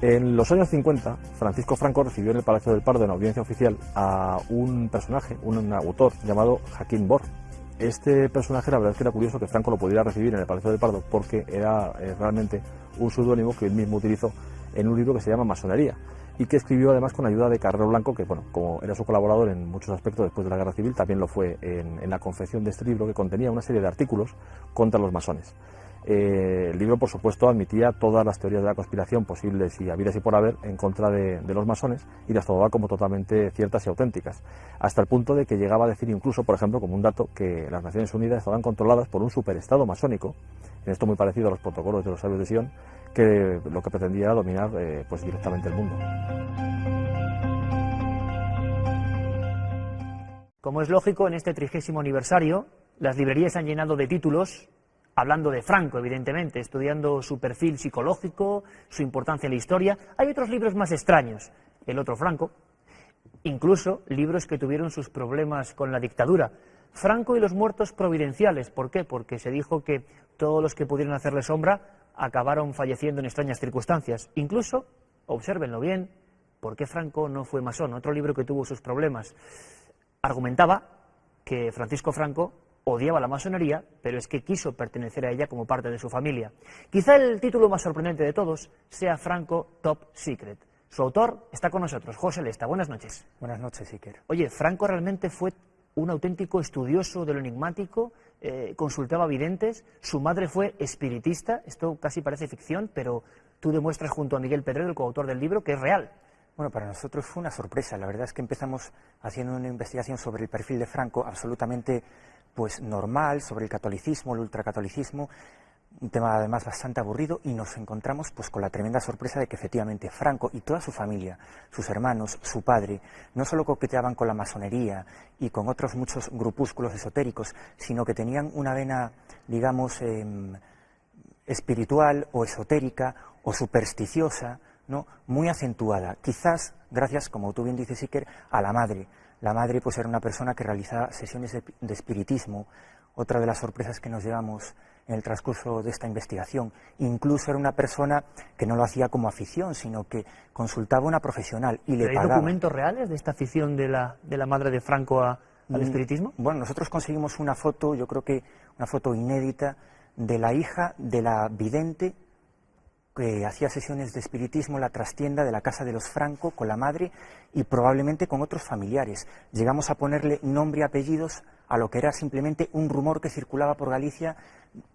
En los años 50, Francisco Franco recibió en el Palacio del Pardo, en audiencia oficial, a un personaje, un autor llamado Joaquín Bor. Este personaje, la verdad es que era curioso que Franco lo pudiera recibir en el Palacio del Pardo, porque era realmente un seudónimo que él mismo utilizó en un libro que se llama Masonería, y que escribió además con ayuda de Carrero Blanco, que bueno, como era su colaborador en muchos aspectos después de la Guerra Civil, también lo fue en la confección de este libro, que contenía una serie de artículos contra los masones. El libro, por supuesto, admitía todas las teorías de la conspiración posibles y habidas y por haber en contra de los masones, y las tomaba como totalmente ciertas y auténticas, hasta el punto de que llegaba a decir incluso, por ejemplo, como un dato, que las Naciones Unidas estaban controladas por un superestado masónico, en esto muy parecido a los protocolos de los sabios de Sion, que lo que pretendía era dominar pues directamente el mundo. Como es lógico, en este 30º aniversario, las librerías se han llenado de títulos hablando de Franco, evidentemente, estudiando su perfil psicológico, su importancia en la historia. Hay otros libros más extraños, El otro Franco, incluso libros que tuvieron sus problemas con la dictadura. Franco y los muertos providenciales, ¿por qué? Porque se dijo que todos los que pudieron hacerle sombra acabaron falleciendo en extrañas circunstancias. Incluso, obsérvenlo bien, ¿por qué Franco no fue masón? Otro libro que tuvo sus problemas. Argumentaba que Francisco Franco odiaba la masonería, pero es que quiso pertenecer a ella como parte de su familia. Quizá el título más sorprendente de todos sea Franco Top Secret. Su autor está con nosotros, José Lesta. Buenas noches. Buenas noches, Iker. Oye, ¿Franco realmente fue un auténtico estudioso de lo enigmático? ¿Consultaba videntes? ¿Su madre fue espiritista? Esto casi parece ficción, pero tú demuestras junto a Miguel Pedrero, el coautor del libro, que es real. Bueno, para nosotros fue una sorpresa. La verdad es que empezamos haciendo una investigación sobre el perfil de Franco absolutamente pues normal, sobre el catolicismo, el ultracatolicismo, un tema además bastante aburrido, y nos encontramos pues con la tremenda sorpresa de que efectivamente Franco y toda su familia, sus hermanos, su padre, no solo coqueteaban con la masonería y con otros muchos grupúsculos esotéricos, sino que tenían una vena, digamos, espiritual o esotérica o supersticiosa, ¿no?, muy acentuada, quizás gracias, como tú bien dices, Iker, a la madre. La madre pues era una persona que realizaba sesiones de espiritismo. Otra de las sorpresas que nos llevamos en el transcurso de esta investigación, incluso era una persona que no lo hacía como afición, sino que consultaba a una profesional y le pagaba. ¿Hay documentos reales de esta afición de la madre de Franco al espiritismo? Bueno, nosotros conseguimos una foto, yo creo que una foto inédita, de la hija de la vidente que hacía sesiones de espiritismo en la trastienda de la casa de los Franco con la madre y probablemente con otros familiares. Llegamos a ponerle nombre y apellidos a lo que era simplemente un rumor que circulaba por Galicia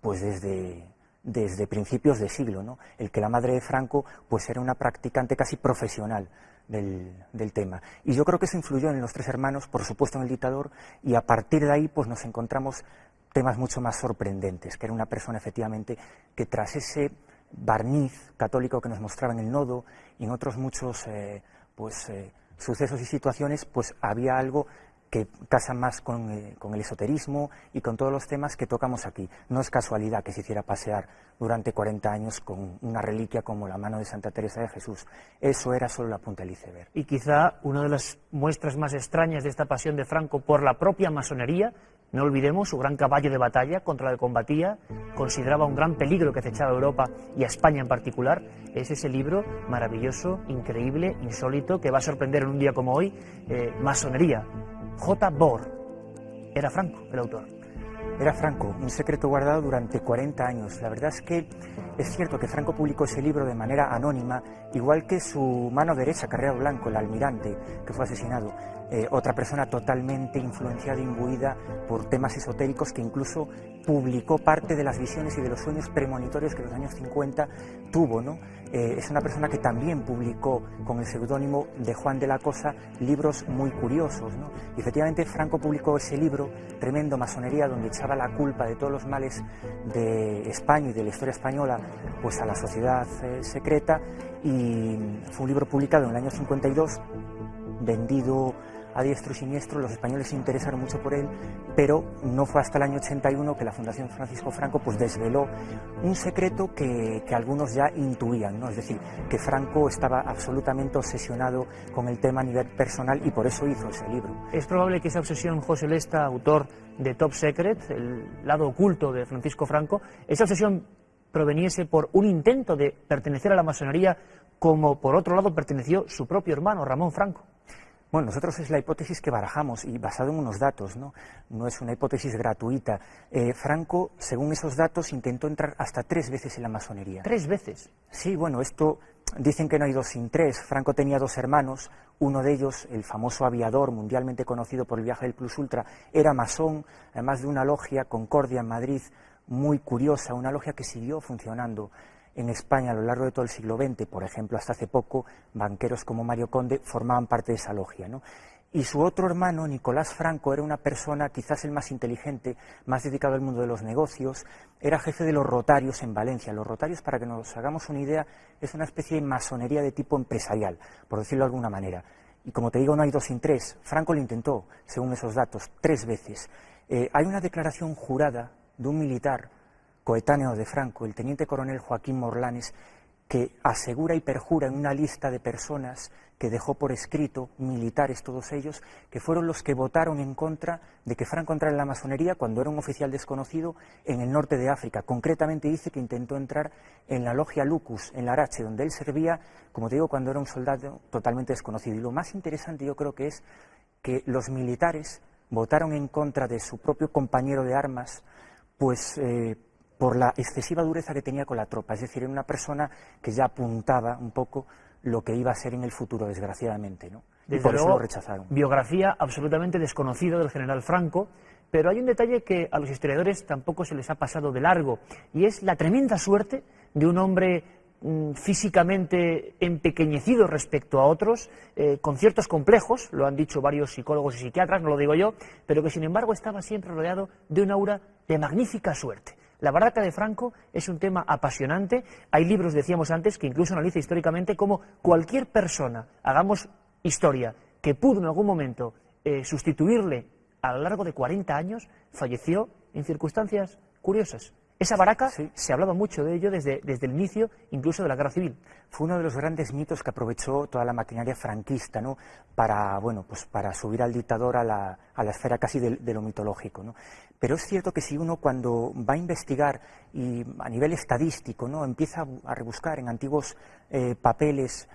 pues desde principios de siglo, ¿no? El que la madre de Franco pues era una practicante casi profesional del tema. Y yo creo que eso influyó en los tres hermanos, por supuesto en el dictador, y a partir de ahí pues nos encontramos temas mucho más sorprendentes, que era una persona efectivamente que tras ese barniz católico que nos mostraba en el nodo y en otros muchos sucesos y situaciones, pues había algo que casa más con el esoterismo y con todos los temas que tocamos aquí. No es casualidad que se hiciera pasear durante 40 años con una reliquia como la mano de Santa Teresa de Jesús. Eso era solo la punta del iceberg. Y quizá una de las muestras más extrañas de esta pasión de Franco por la propia masonería, no olvidemos su gran caballo de batalla contra el que combatía, consideraba un gran peligro que acechaba a Europa y a España en particular, es ese libro maravilloso, increíble, insólito, que va a sorprender en un día como hoy, Masonería. J. Bor. Era Franco el autor. Era Franco, un secreto guardado durante 40 años. La verdad es que es cierto que Franco publicó ese libro de manera anónima, igual que su mano derecha, Carrero Blanco, el almirante, que fue asesinado. Otra persona totalmente influenciada e imbuida por temas esotéricos, que incluso publicó parte de las visiones y de los sueños premonitorios que en los años 50 tuvo, ¿no? Es una persona que también publicó con el seudónimo de Juan de la Cosa libros muy curiosos, ¿no? Y efectivamente Franco publicó ese libro tremendo, Masonería, donde echaba la culpa de todos los males de España y de la historia española pues a la sociedad secreta, y fue un libro publicado en el año 52, vendido a diestro y siniestro. Los españoles se interesaron mucho por él, pero no fue hasta el año 81 que la Fundación Francisco Franco pues desveló un secreto que algunos ya intuían, ¿no? Es decir, que Franco estaba absolutamente obsesionado con el tema a nivel personal y por eso hizo ese libro. Es probable que esa obsesión, José Lesta, autor de Top Secret, el lado oculto de Francisco Franco, esa obsesión proveniese por un intento de pertenecer a la masonería como por otro lado perteneció su propio hermano, Ramón Franco. Bueno, nosotros es la hipótesis que barajamos y basado en unos datos, ¿no? No es una hipótesis gratuita. Franco, según esos datos, intentó entrar hasta 3 veces en la masonería. ¿3 veces? Sí, bueno, esto dicen que no hay 2 sin 3. Franco tenía 2 hermanos, uno de ellos, el famoso aviador mundialmente conocido por el viaje del Plus Ultra, era masón, además de una logia, Concordia, en Madrid, muy curiosa, una logia que siguió funcionando en España a lo largo de todo el siglo XX. Por ejemplo, hasta hace poco, banqueros como Mario Conde formaban parte de esa logia, ¿no? Y su otro hermano, Nicolás Franco, era una persona quizás el más inteligente, más dedicado al mundo de los negocios, era jefe de los Rotarios en Valencia. Los Rotarios, para que nos hagamos una idea, es una especie de masonería de tipo empresarial, por decirlo de alguna manera. Y como te digo, no hay 2 sin 3. Franco lo intentó, según esos datos, 3 veces. Hay una declaración jurada de un militar coetáneo de Franco, el teniente coronel Joaquín Morlanes, que asegura y perjura en una lista de personas que dejó por escrito, militares todos ellos, que fueron los que votaron en contra de que Franco entrara en la masonería cuando era un oficial desconocido en el norte de África. Concretamente dice que intentó entrar en la logia Lucus, en Larache, donde él servía, como te digo, cuando era un soldado totalmente desconocido. Y lo más interesante yo creo que es que los militares votaron en contra de su propio compañero de armas, pues por la excesiva dureza que tenía con la tropa, es decir, era una persona que ya apuntaba un poco lo que iba a ser en el futuro, desgraciadamente, ¿no? Y por eso lo rechazaron. Biografía absolutamente desconocida del general Franco, pero hay un detalle que a los historiadores tampoco se les ha pasado de largo, y es la tremenda suerte de un hombre físicamente empequeñecido respecto a otros, con ciertos complejos, lo han dicho varios psicólogos y psiquiatras, no lo digo yo, pero que sin embargo estaba siempre rodeado de un aura de magnífica suerte. La barraca de Franco es un tema apasionante. Hay libros, decíamos antes, que incluso analiza históricamente cómo cualquier persona, hagamos historia, que pudo en algún momento sustituirle a lo largo de 40 años, falleció en circunstancias curiosas. Esa barraca, se hablaba mucho de ello desde el inicio, incluso de la Guerra Civil. Fue uno de los grandes mitos que aprovechó toda la maquinaria franquista, ¿no? Para subir al dictador a la esfera casi de lo mitológico, ¿no? Pero es cierto que si uno cuando va a investigar y a nivel estadístico, ¿no?, empieza a rebuscar en antiguos papeles,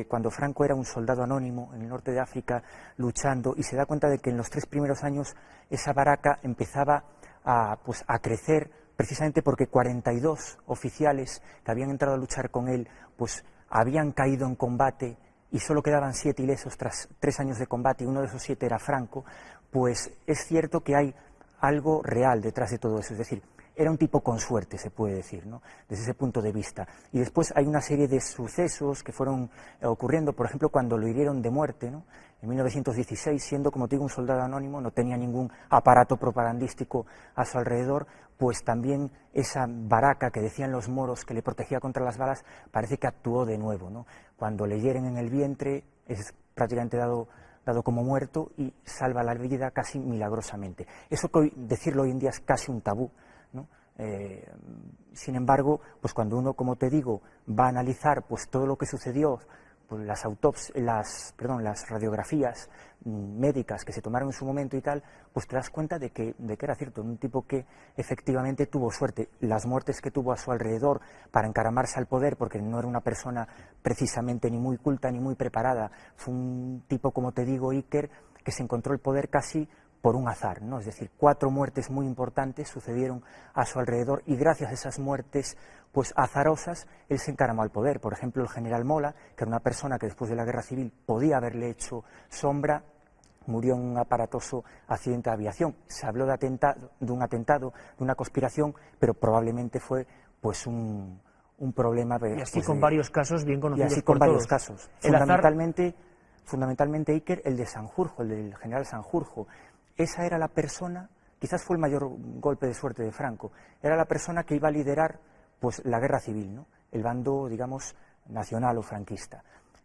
cuando Franco era un soldado anónimo en el norte de África luchando, y se da cuenta de que en los 3 primeros años esa barraca empezaba a crecer, precisamente porque 42 oficiales que habían entrado a luchar con él, pues habían caído en combate y solo quedaban 7 ilesos tras 3 años de combate, y uno de esos 7 era Franco. Pues es cierto que hay algo real detrás de todo eso, es decir, era un tipo con suerte, se puede decir, ¿no?, desde ese punto de vista. Y después hay una serie de sucesos que fueron ocurriendo, por ejemplo, cuando lo hirieron de muerte, ¿no?, en 1916, siendo, como te digo, un soldado anónimo, no tenía ningún aparato propagandístico a su alrededor, pues también esa barraca que decían los moros que le protegía contra las balas, parece que actuó de nuevo, ¿no? Cuando le hieren en el vientre, es prácticamente dado como muerto y salva la vida casi milagrosamente. Eso que decirlo hoy en día es casi un tabú, ¿no? Sin embargo, pues cuando uno, como te digo, va a analizar pues todo lo que sucedió, pues las radiografías médicas que se tomaron en su momento y tal, pues te das cuenta de que era cierto, un tipo que efectivamente tuvo suerte. Las muertes que tuvo a su alrededor para encaramarse al poder, porque no era una persona precisamente ni muy culta ni muy preparada, fue un tipo, como te digo, Iker, que se encontró el poder casi por un azar, ¿no? Es decir, 4 muertes muy importantes sucedieron a su alrededor, y gracias a esas muertes pues azarosas, él se encaramó al poder. Por ejemplo, el general Mola, que era una persona que después de la Guerra Civil podía haberle hecho sombra, murió en un aparatoso accidente de aviación. Se habló de un atentado, de una conspiración, pero probablemente fue pues un problema. Y así con varios casos bien conocidos. Y así con varios casos. Fundamentalmente, Iker, el de Sanjurjo, el del general Sanjurjo. Esa era la persona, quizás fue el mayor golpe de suerte de Franco, era la persona que iba a liderar pues la guerra civil, ¿no?, el bando, digamos, nacional o franquista.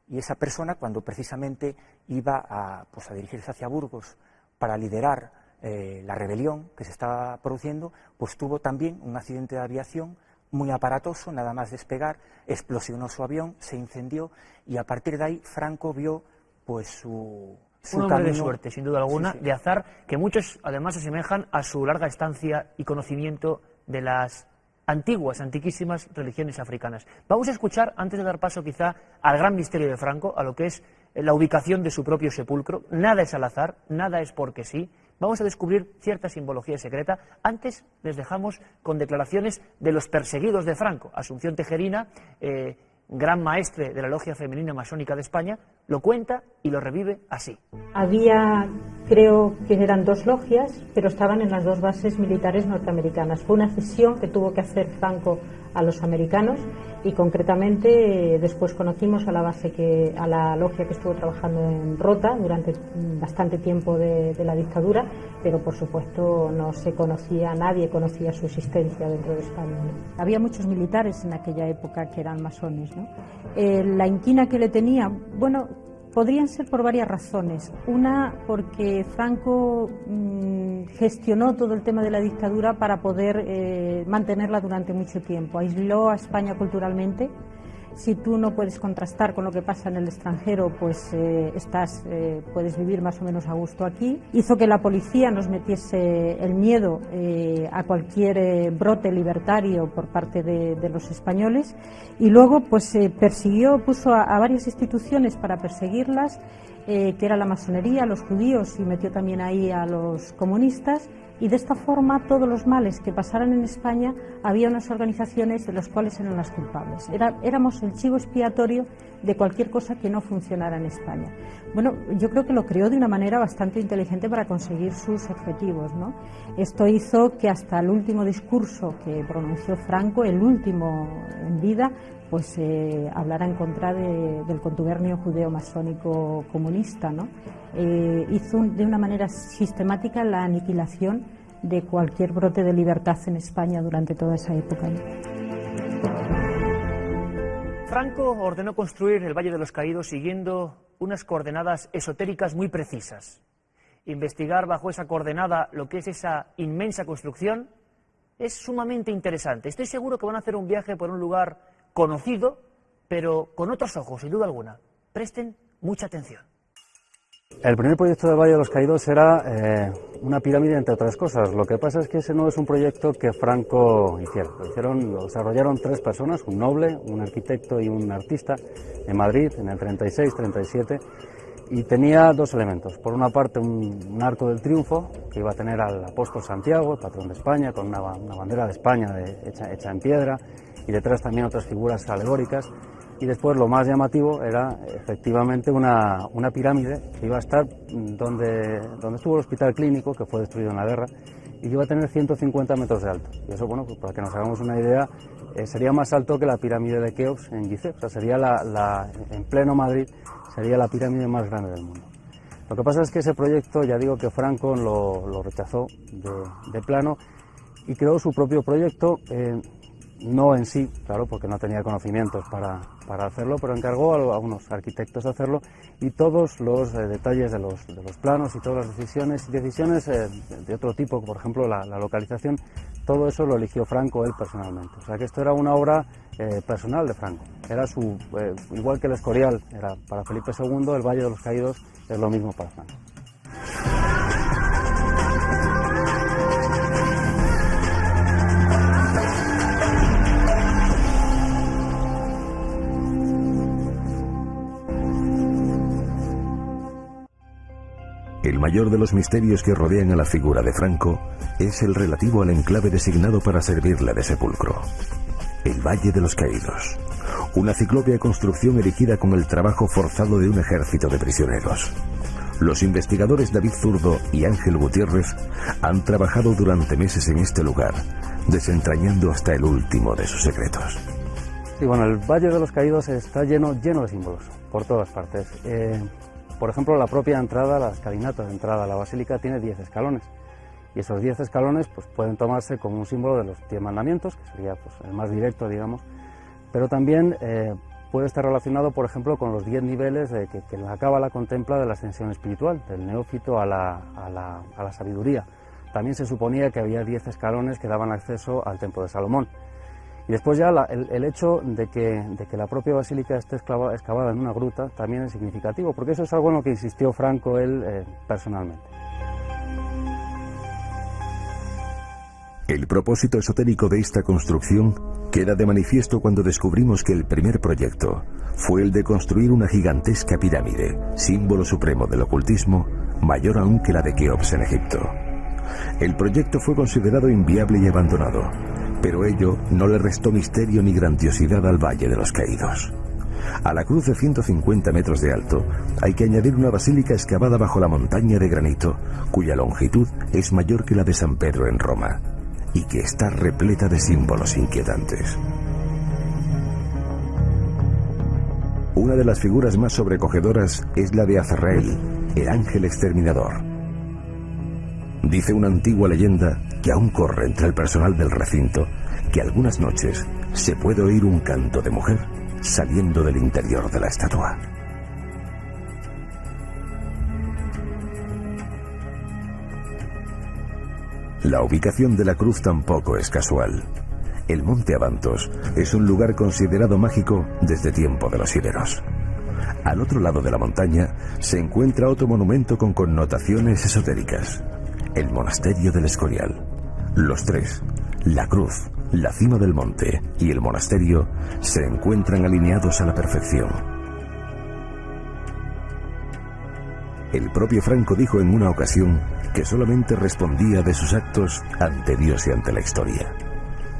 Y esa persona, cuando precisamente iba a dirigirse hacia Burgos para liderar la rebelión que se estaba produciendo, pues tuvo también un accidente de aviación muy aparatoso, nada más despegar, explosionó su avión, se incendió, y a partir de ahí Franco vio pues su hombre camino de suerte, sin duda alguna, de azar, que muchos además asemejan a su larga estancia y conocimiento de las antiguas, antiquísimas religiones africanas. Vamos a escuchar, antes de dar paso quizá al gran misterio de Franco, a lo que es la ubicación de su propio sepulcro. Nada es al azar, nada es porque sí. Vamos a descubrir cierta simbología secreta. Antes les dejamos con declaraciones de los perseguidos de Franco. Asunción Tejerina, gran maestre de la logia femenina masónica de España, lo cuenta y lo revive así. Había, creo que eran 2 logias, pero estaban en las 2 bases militares norteamericanas. Fue una cesión que tuvo que hacer Franco a los americanos y concretamente después conocimos a la logia que estuvo trabajando en Rota durante bastante tiempo de la dictadura, pero por supuesto no se conocía, nadie conocía su existencia dentro de España, ¿no? Había muchos militares en aquella época que eran masones, ¿no? La inquina que le tenía, bueno, podrían ser por varias razones. Una, porque Franco gestionó todo el tema de la dictadura para poder mantenerla durante mucho tiempo. Aisló a España culturalmente. Si tú no puedes contrastar con lo que pasa en el extranjero, pues puedes vivir más o menos a gusto aquí. Hizo que la policía nos metiese el miedo a cualquier brote libertario por parte de los españoles, y luego pues persiguió, puso a varias instituciones para perseguirlas, que era la masonería, los judíos, y metió también ahí a los comunistas. Y de esta forma todos los males que pasaran en España había unas organizaciones de las cuales eran las culpables. Éramos el chivo expiatorio de cualquier cosa que no funcionara en España. Bueno, yo creo que lo creó de una manera bastante inteligente para conseguir sus objetivos, ¿no? Esto hizo que hasta el último discurso que pronunció Franco, el último en vida, pues hablara en contra del contubernio judeo-masónico comunista, ¿no? Hizo de una manera sistemática la aniquilación de cualquier brote de libertad en España durante toda esa época, ¿no? Franco ordenó construir el Valle de los Caídos siguiendo unas coordenadas esotéricas muy precisas. Investigar bajo esa coordenada lo que es esa inmensa construcción es sumamente interesante. Estoy seguro que van a hacer un viaje por un lugar conocido, pero con otros ojos, sin duda alguna. Presten mucha atención. El primer proyecto del Valle de los Caídos era una pirámide, entre otras cosas. Lo que pasa es que ese no es un proyecto que Franco hiciera. Lo desarrollaron 3 personas, un noble, un arquitecto y un artista, en Madrid, en el 36-37, y tenía 2 elementos. Por una parte, un arco del triunfo, que iba a tener al apóstol Santiago, el patrón de España, con una bandera de España hecha en piedra, y detrás también otras figuras alegóricas. Y después lo más llamativo era efectivamente una pirámide que iba a estar donde estuvo el hospital clínico, que fue destruido en la guerra, y que iba a tener 150 metros de alto. Y eso, bueno, pues para que nos hagamos una idea, sería más alto que la pirámide de Keops en Gizeh. O sea, sería en pleno Madrid, sería la pirámide más grande del mundo. Lo que pasa es que ese proyecto, ya digo que Franco lo rechazó de plano y creó su propio proyecto. No en sí, claro, porque no tenía conocimientos para hacerlo, pero encargó a unos arquitectos hacerlo, y todos los detalles de los planos y todas las decisiones de otro tipo, por ejemplo la localización, todo eso lo eligió Franco él personalmente. O sea que esto era una obra personal de Franco. Era igual que el Escorial era para Felipe II, el Valle de los Caídos es lo mismo para Franco. El mayor de los misterios que rodean a la figura de Franco es el relativo al enclave designado para servirle de sepulcro, el Valle de los Caídos, una ciclópea construcción erigida con el trabajo forzado de un ejército de prisioneros. Los investigadores David Zurdo y Ángel Gutiérrez han trabajado durante meses en este lugar, desentrañando hasta el último de sus secretos. Sí, bueno, el Valle de los Caídos está lleno de símbolos, por todas partes. Por ejemplo, la propia entrada, la escalinata de entrada a la basílica tiene 10 escalones. Y esos 10 escalones pues, pueden tomarse como un símbolo de los 10 mandamientos, que sería pues, el más directo, digamos. Pero también puede estar relacionado, por ejemplo, con los 10 niveles que la Cábala contempla de la ascensión espiritual, del neófito a la sabiduría. También se suponía que había 10 escalones que daban acceso al templo de Salomón. Y después ya el hecho de que la propia basílica esté excavada en una gruta también es significativo, porque eso es algo en lo que insistió Franco él personalmente. El El propósito esotérico de esta construcción queda de manifiesto cuando descubrimos que el primer proyecto fue el de construir una gigantesca pirámide, símbolo supremo del ocultismo, mayor aún que la de Keops en Egipto. El proyecto fue considerado inviable y abandonado, pero ello no le restó misterio ni grandiosidad al Valle de los Caídos. A la cruz de 150 metros de alto hay que añadir una basílica excavada bajo la montaña de granito, cuya longitud es mayor que la de San Pedro en Roma, y que está repleta de símbolos inquietantes. Una de las figuras más sobrecogedoras es la de Azrael, el ángel exterminador. Dice una antigua leyenda que aún corre entre el personal del recinto que algunas noches se puede oír un canto de mujer saliendo del interior de la estatua. La ubicación de la cruz tampoco es casual. El monte Abantos es un lugar considerado mágico desde tiempo de los iberos. Al otro lado de la montaña se encuentra otro monumento con connotaciones esotéricas: el monasterio del Escorial. Los tres, la cruz, la cima del monte y el monasterio, se encuentran alineados a la perfección. El propio Franco dijo en una ocasión que solamente respondía de sus actos ante Dios y ante la historia.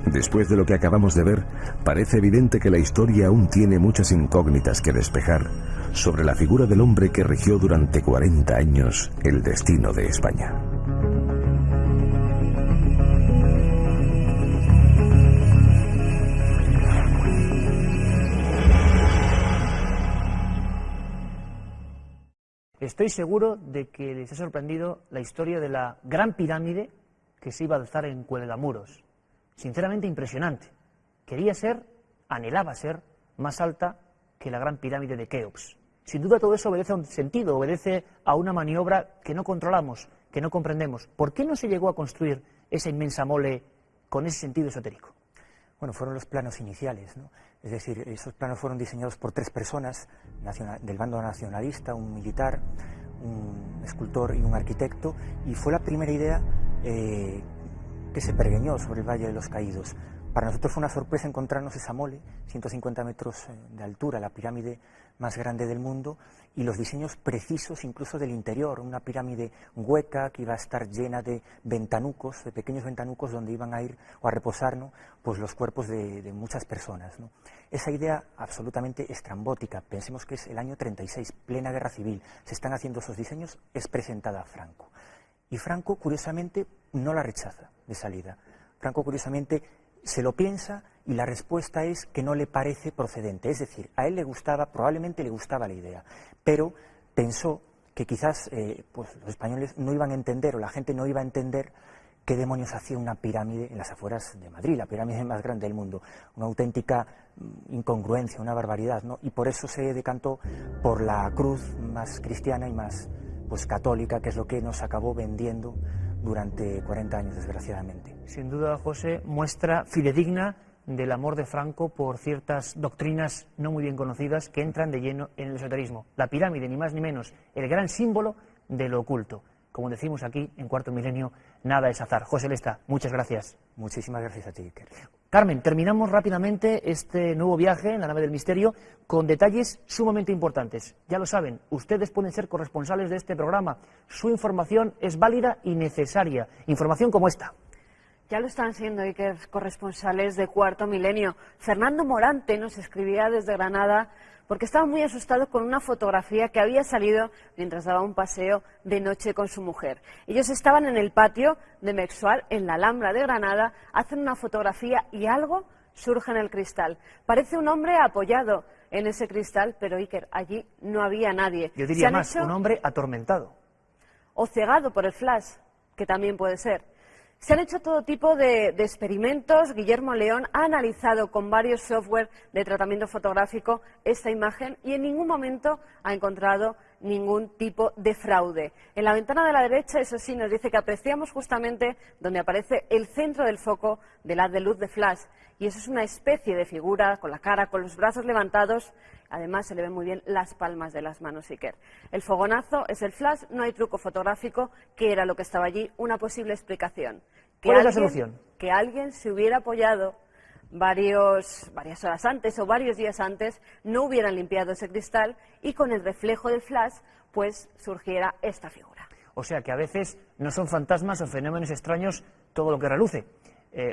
Después de lo que acabamos de ver, parece evidente que la historia aún tiene muchas incógnitas que despejar sobre la figura del hombre que rigió durante 40 años el destino de España. Estoy seguro de que les ha sorprendido la historia de la gran pirámide que se iba a alzar en Cuelgamuros. Sinceramente impresionante. Quería ser, anhelaba ser, más alta que la gran pirámide de Keops. Sin duda todo eso obedece a un sentido, obedece a una maniobra que no controlamos, que no comprendemos. ¿Por qué no se llegó a construir esa inmensa mole con ese sentido esotérico? Bueno, fueron los planos iniciales, ¿no? Es decir, esos planos fueron diseñados por 3 personas del bando nacionalista, un militar, un escultor y un arquitecto, y fue la primera idea que se pergeñó sobre el Valle de los Caídos. Para nosotros fue una sorpresa encontrarnos esa mole, 150 metros de altura, la pirámide más grande del mundo, y los diseños precisos incluso del interior, una pirámide hueca que iba a estar llena de ventanucos, de pequeños ventanucos donde iban a ir o a reposar, ¿no?, pues los cuerpos de muchas personas, ¿no? Esa idea absolutamente estrambótica, pensemos que es el año 36, plena guerra civil, se están haciendo esos diseños, es presentada a Franco. Y Franco, curiosamente, no la rechaza de salida. Franco, curiosamente, se lo piensa y la respuesta es que no le parece procedente. Es decir, a él le gustaba, probablemente le gustaba la idea, pero pensó que quizás pues los españoles no iban a entender, o la gente no iba a entender, qué demonios hacía una pirámide en las afueras de Madrid, la pirámide más grande del mundo. Una auténtica incongruencia, una barbaridad, ¿no? Y por eso se decantó por la cruz más cristiana y más pues católica, que es lo que nos acabó vendiendo durante 40 años, desgraciadamente. Sin duda, José, muestra fidedigna del amor de Franco por ciertas doctrinas no muy bien conocidas que entran de lleno en el esoterismo. La pirámide, ni más ni menos, el gran símbolo de lo oculto. Como decimos aquí, en Cuarto Milenio, nada es azar. José Lesta, muchas gracias. Muchísimas gracias a ti, Iker. Carmen, terminamos rápidamente este nuevo viaje en la nave del misterio con detalles sumamente importantes. Ya lo saben, ustedes pueden ser corresponsales de este programa. Su información es válida y necesaria. Información como esta. Ya lo están siendo, Iker, corresponsales de Cuarto Milenio. Fernando Morante nos escribía desde Granada porque estaba muy asustado con una fotografía que había salido mientras daba un paseo de noche con su mujer. Ellos estaban en el patio de Mexual, en la Alhambra de Granada, hacen una fotografía y algo surge en el cristal. Parece un hombre apoyado en ese cristal, pero Iker, allí no había nadie. Yo diría más, un hombre atormentado. O cegado por el flash, que también puede ser. Se han hecho todo tipo de experimentos. Guillermo León ha analizado con varios software de tratamiento fotográfico esta imagen y en ningún momento ha encontrado ningún tipo de fraude. En la ventana de la derecha, eso sí, nos dice que apreciamos justamente donde aparece el centro del foco del haz de luz de flash. Y eso es una especie de figura con la cara, con los brazos levantados. Además, se le ven muy bien las palmas de las manos, Iker. El fogonazo es el flash, no hay truco fotográfico, que era lo que estaba allí, una posible explicación. ¿Cuál es la solución? Que alguien se hubiera apoyado varias horas antes o varios días antes, no hubieran limpiado ese cristal y con el reflejo del flash pues surgiera esta figura. O sea que a veces no son fantasmas o fenómenos extraños todo lo que reluce.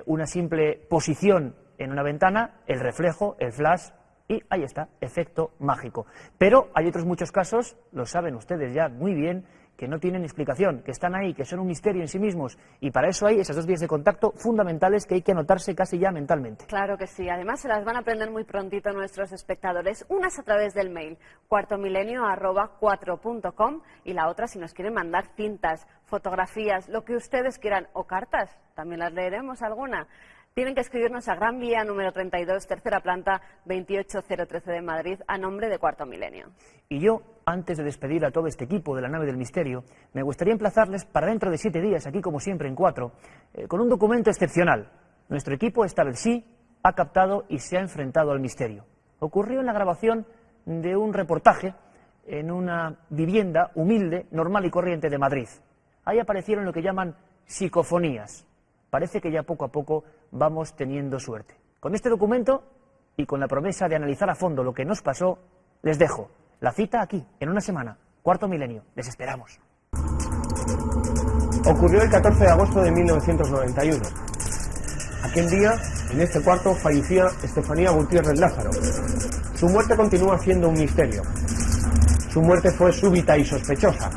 Una simple posición en una ventana, el reflejo, el flash y ahí está, efecto mágico. Pero hay otros muchos casos, lo saben ustedes ya muy bien, que no tienen explicación, que están ahí, que son un misterio en sí mismos, y para eso hay esas dos vías de contacto fundamentales que hay que anotarse casi ya mentalmente. Claro que sí, además se las van a aprender muy prontito nuestros espectadores, unas a través del mail cuartomilenio@4.com y la otra si nos quieren mandar cintas, fotografías, lo que ustedes quieran, o cartas, también las leeremos alguna. Tienen que escribirnos a Gran Vía número 32, tercera planta, 28013 de Madrid, a nombre de Cuarto Milenio. Y yo, antes de despedir a todo este equipo de la nave del misterio, me gustaría emplazarles para dentro de 7 días, aquí como siempre en 4, con un documento excepcional. Nuestro equipo esta vez sí ha captado y se ha enfrentado al misterio. Ocurrió en la grabación de un reportaje en una vivienda humilde, normal y corriente de Madrid. Ahí aparecieron lo que llaman psicofonías. Parece que ya poco a poco vamos teniendo suerte. Con este documento y con la promesa de analizar a fondo lo que nos pasó, les dejo la cita aquí, en una semana, Cuarto Milenio. Les esperamos. Ocurrió el 14 de agosto de 1991. Aquel día, en este cuarto, fallecía Estefanía Gutiérrez Lázaro. Su muerte continúa siendo un misterio. Su muerte fue súbita y sospechosa.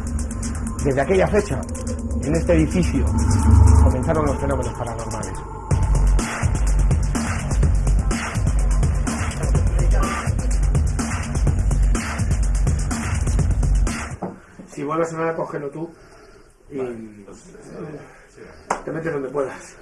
Desde aquella fecha, en este edificio, comenzaron los fenómenos paranormales. Si vuelves a nada, cógelo tú y te metes donde puedas.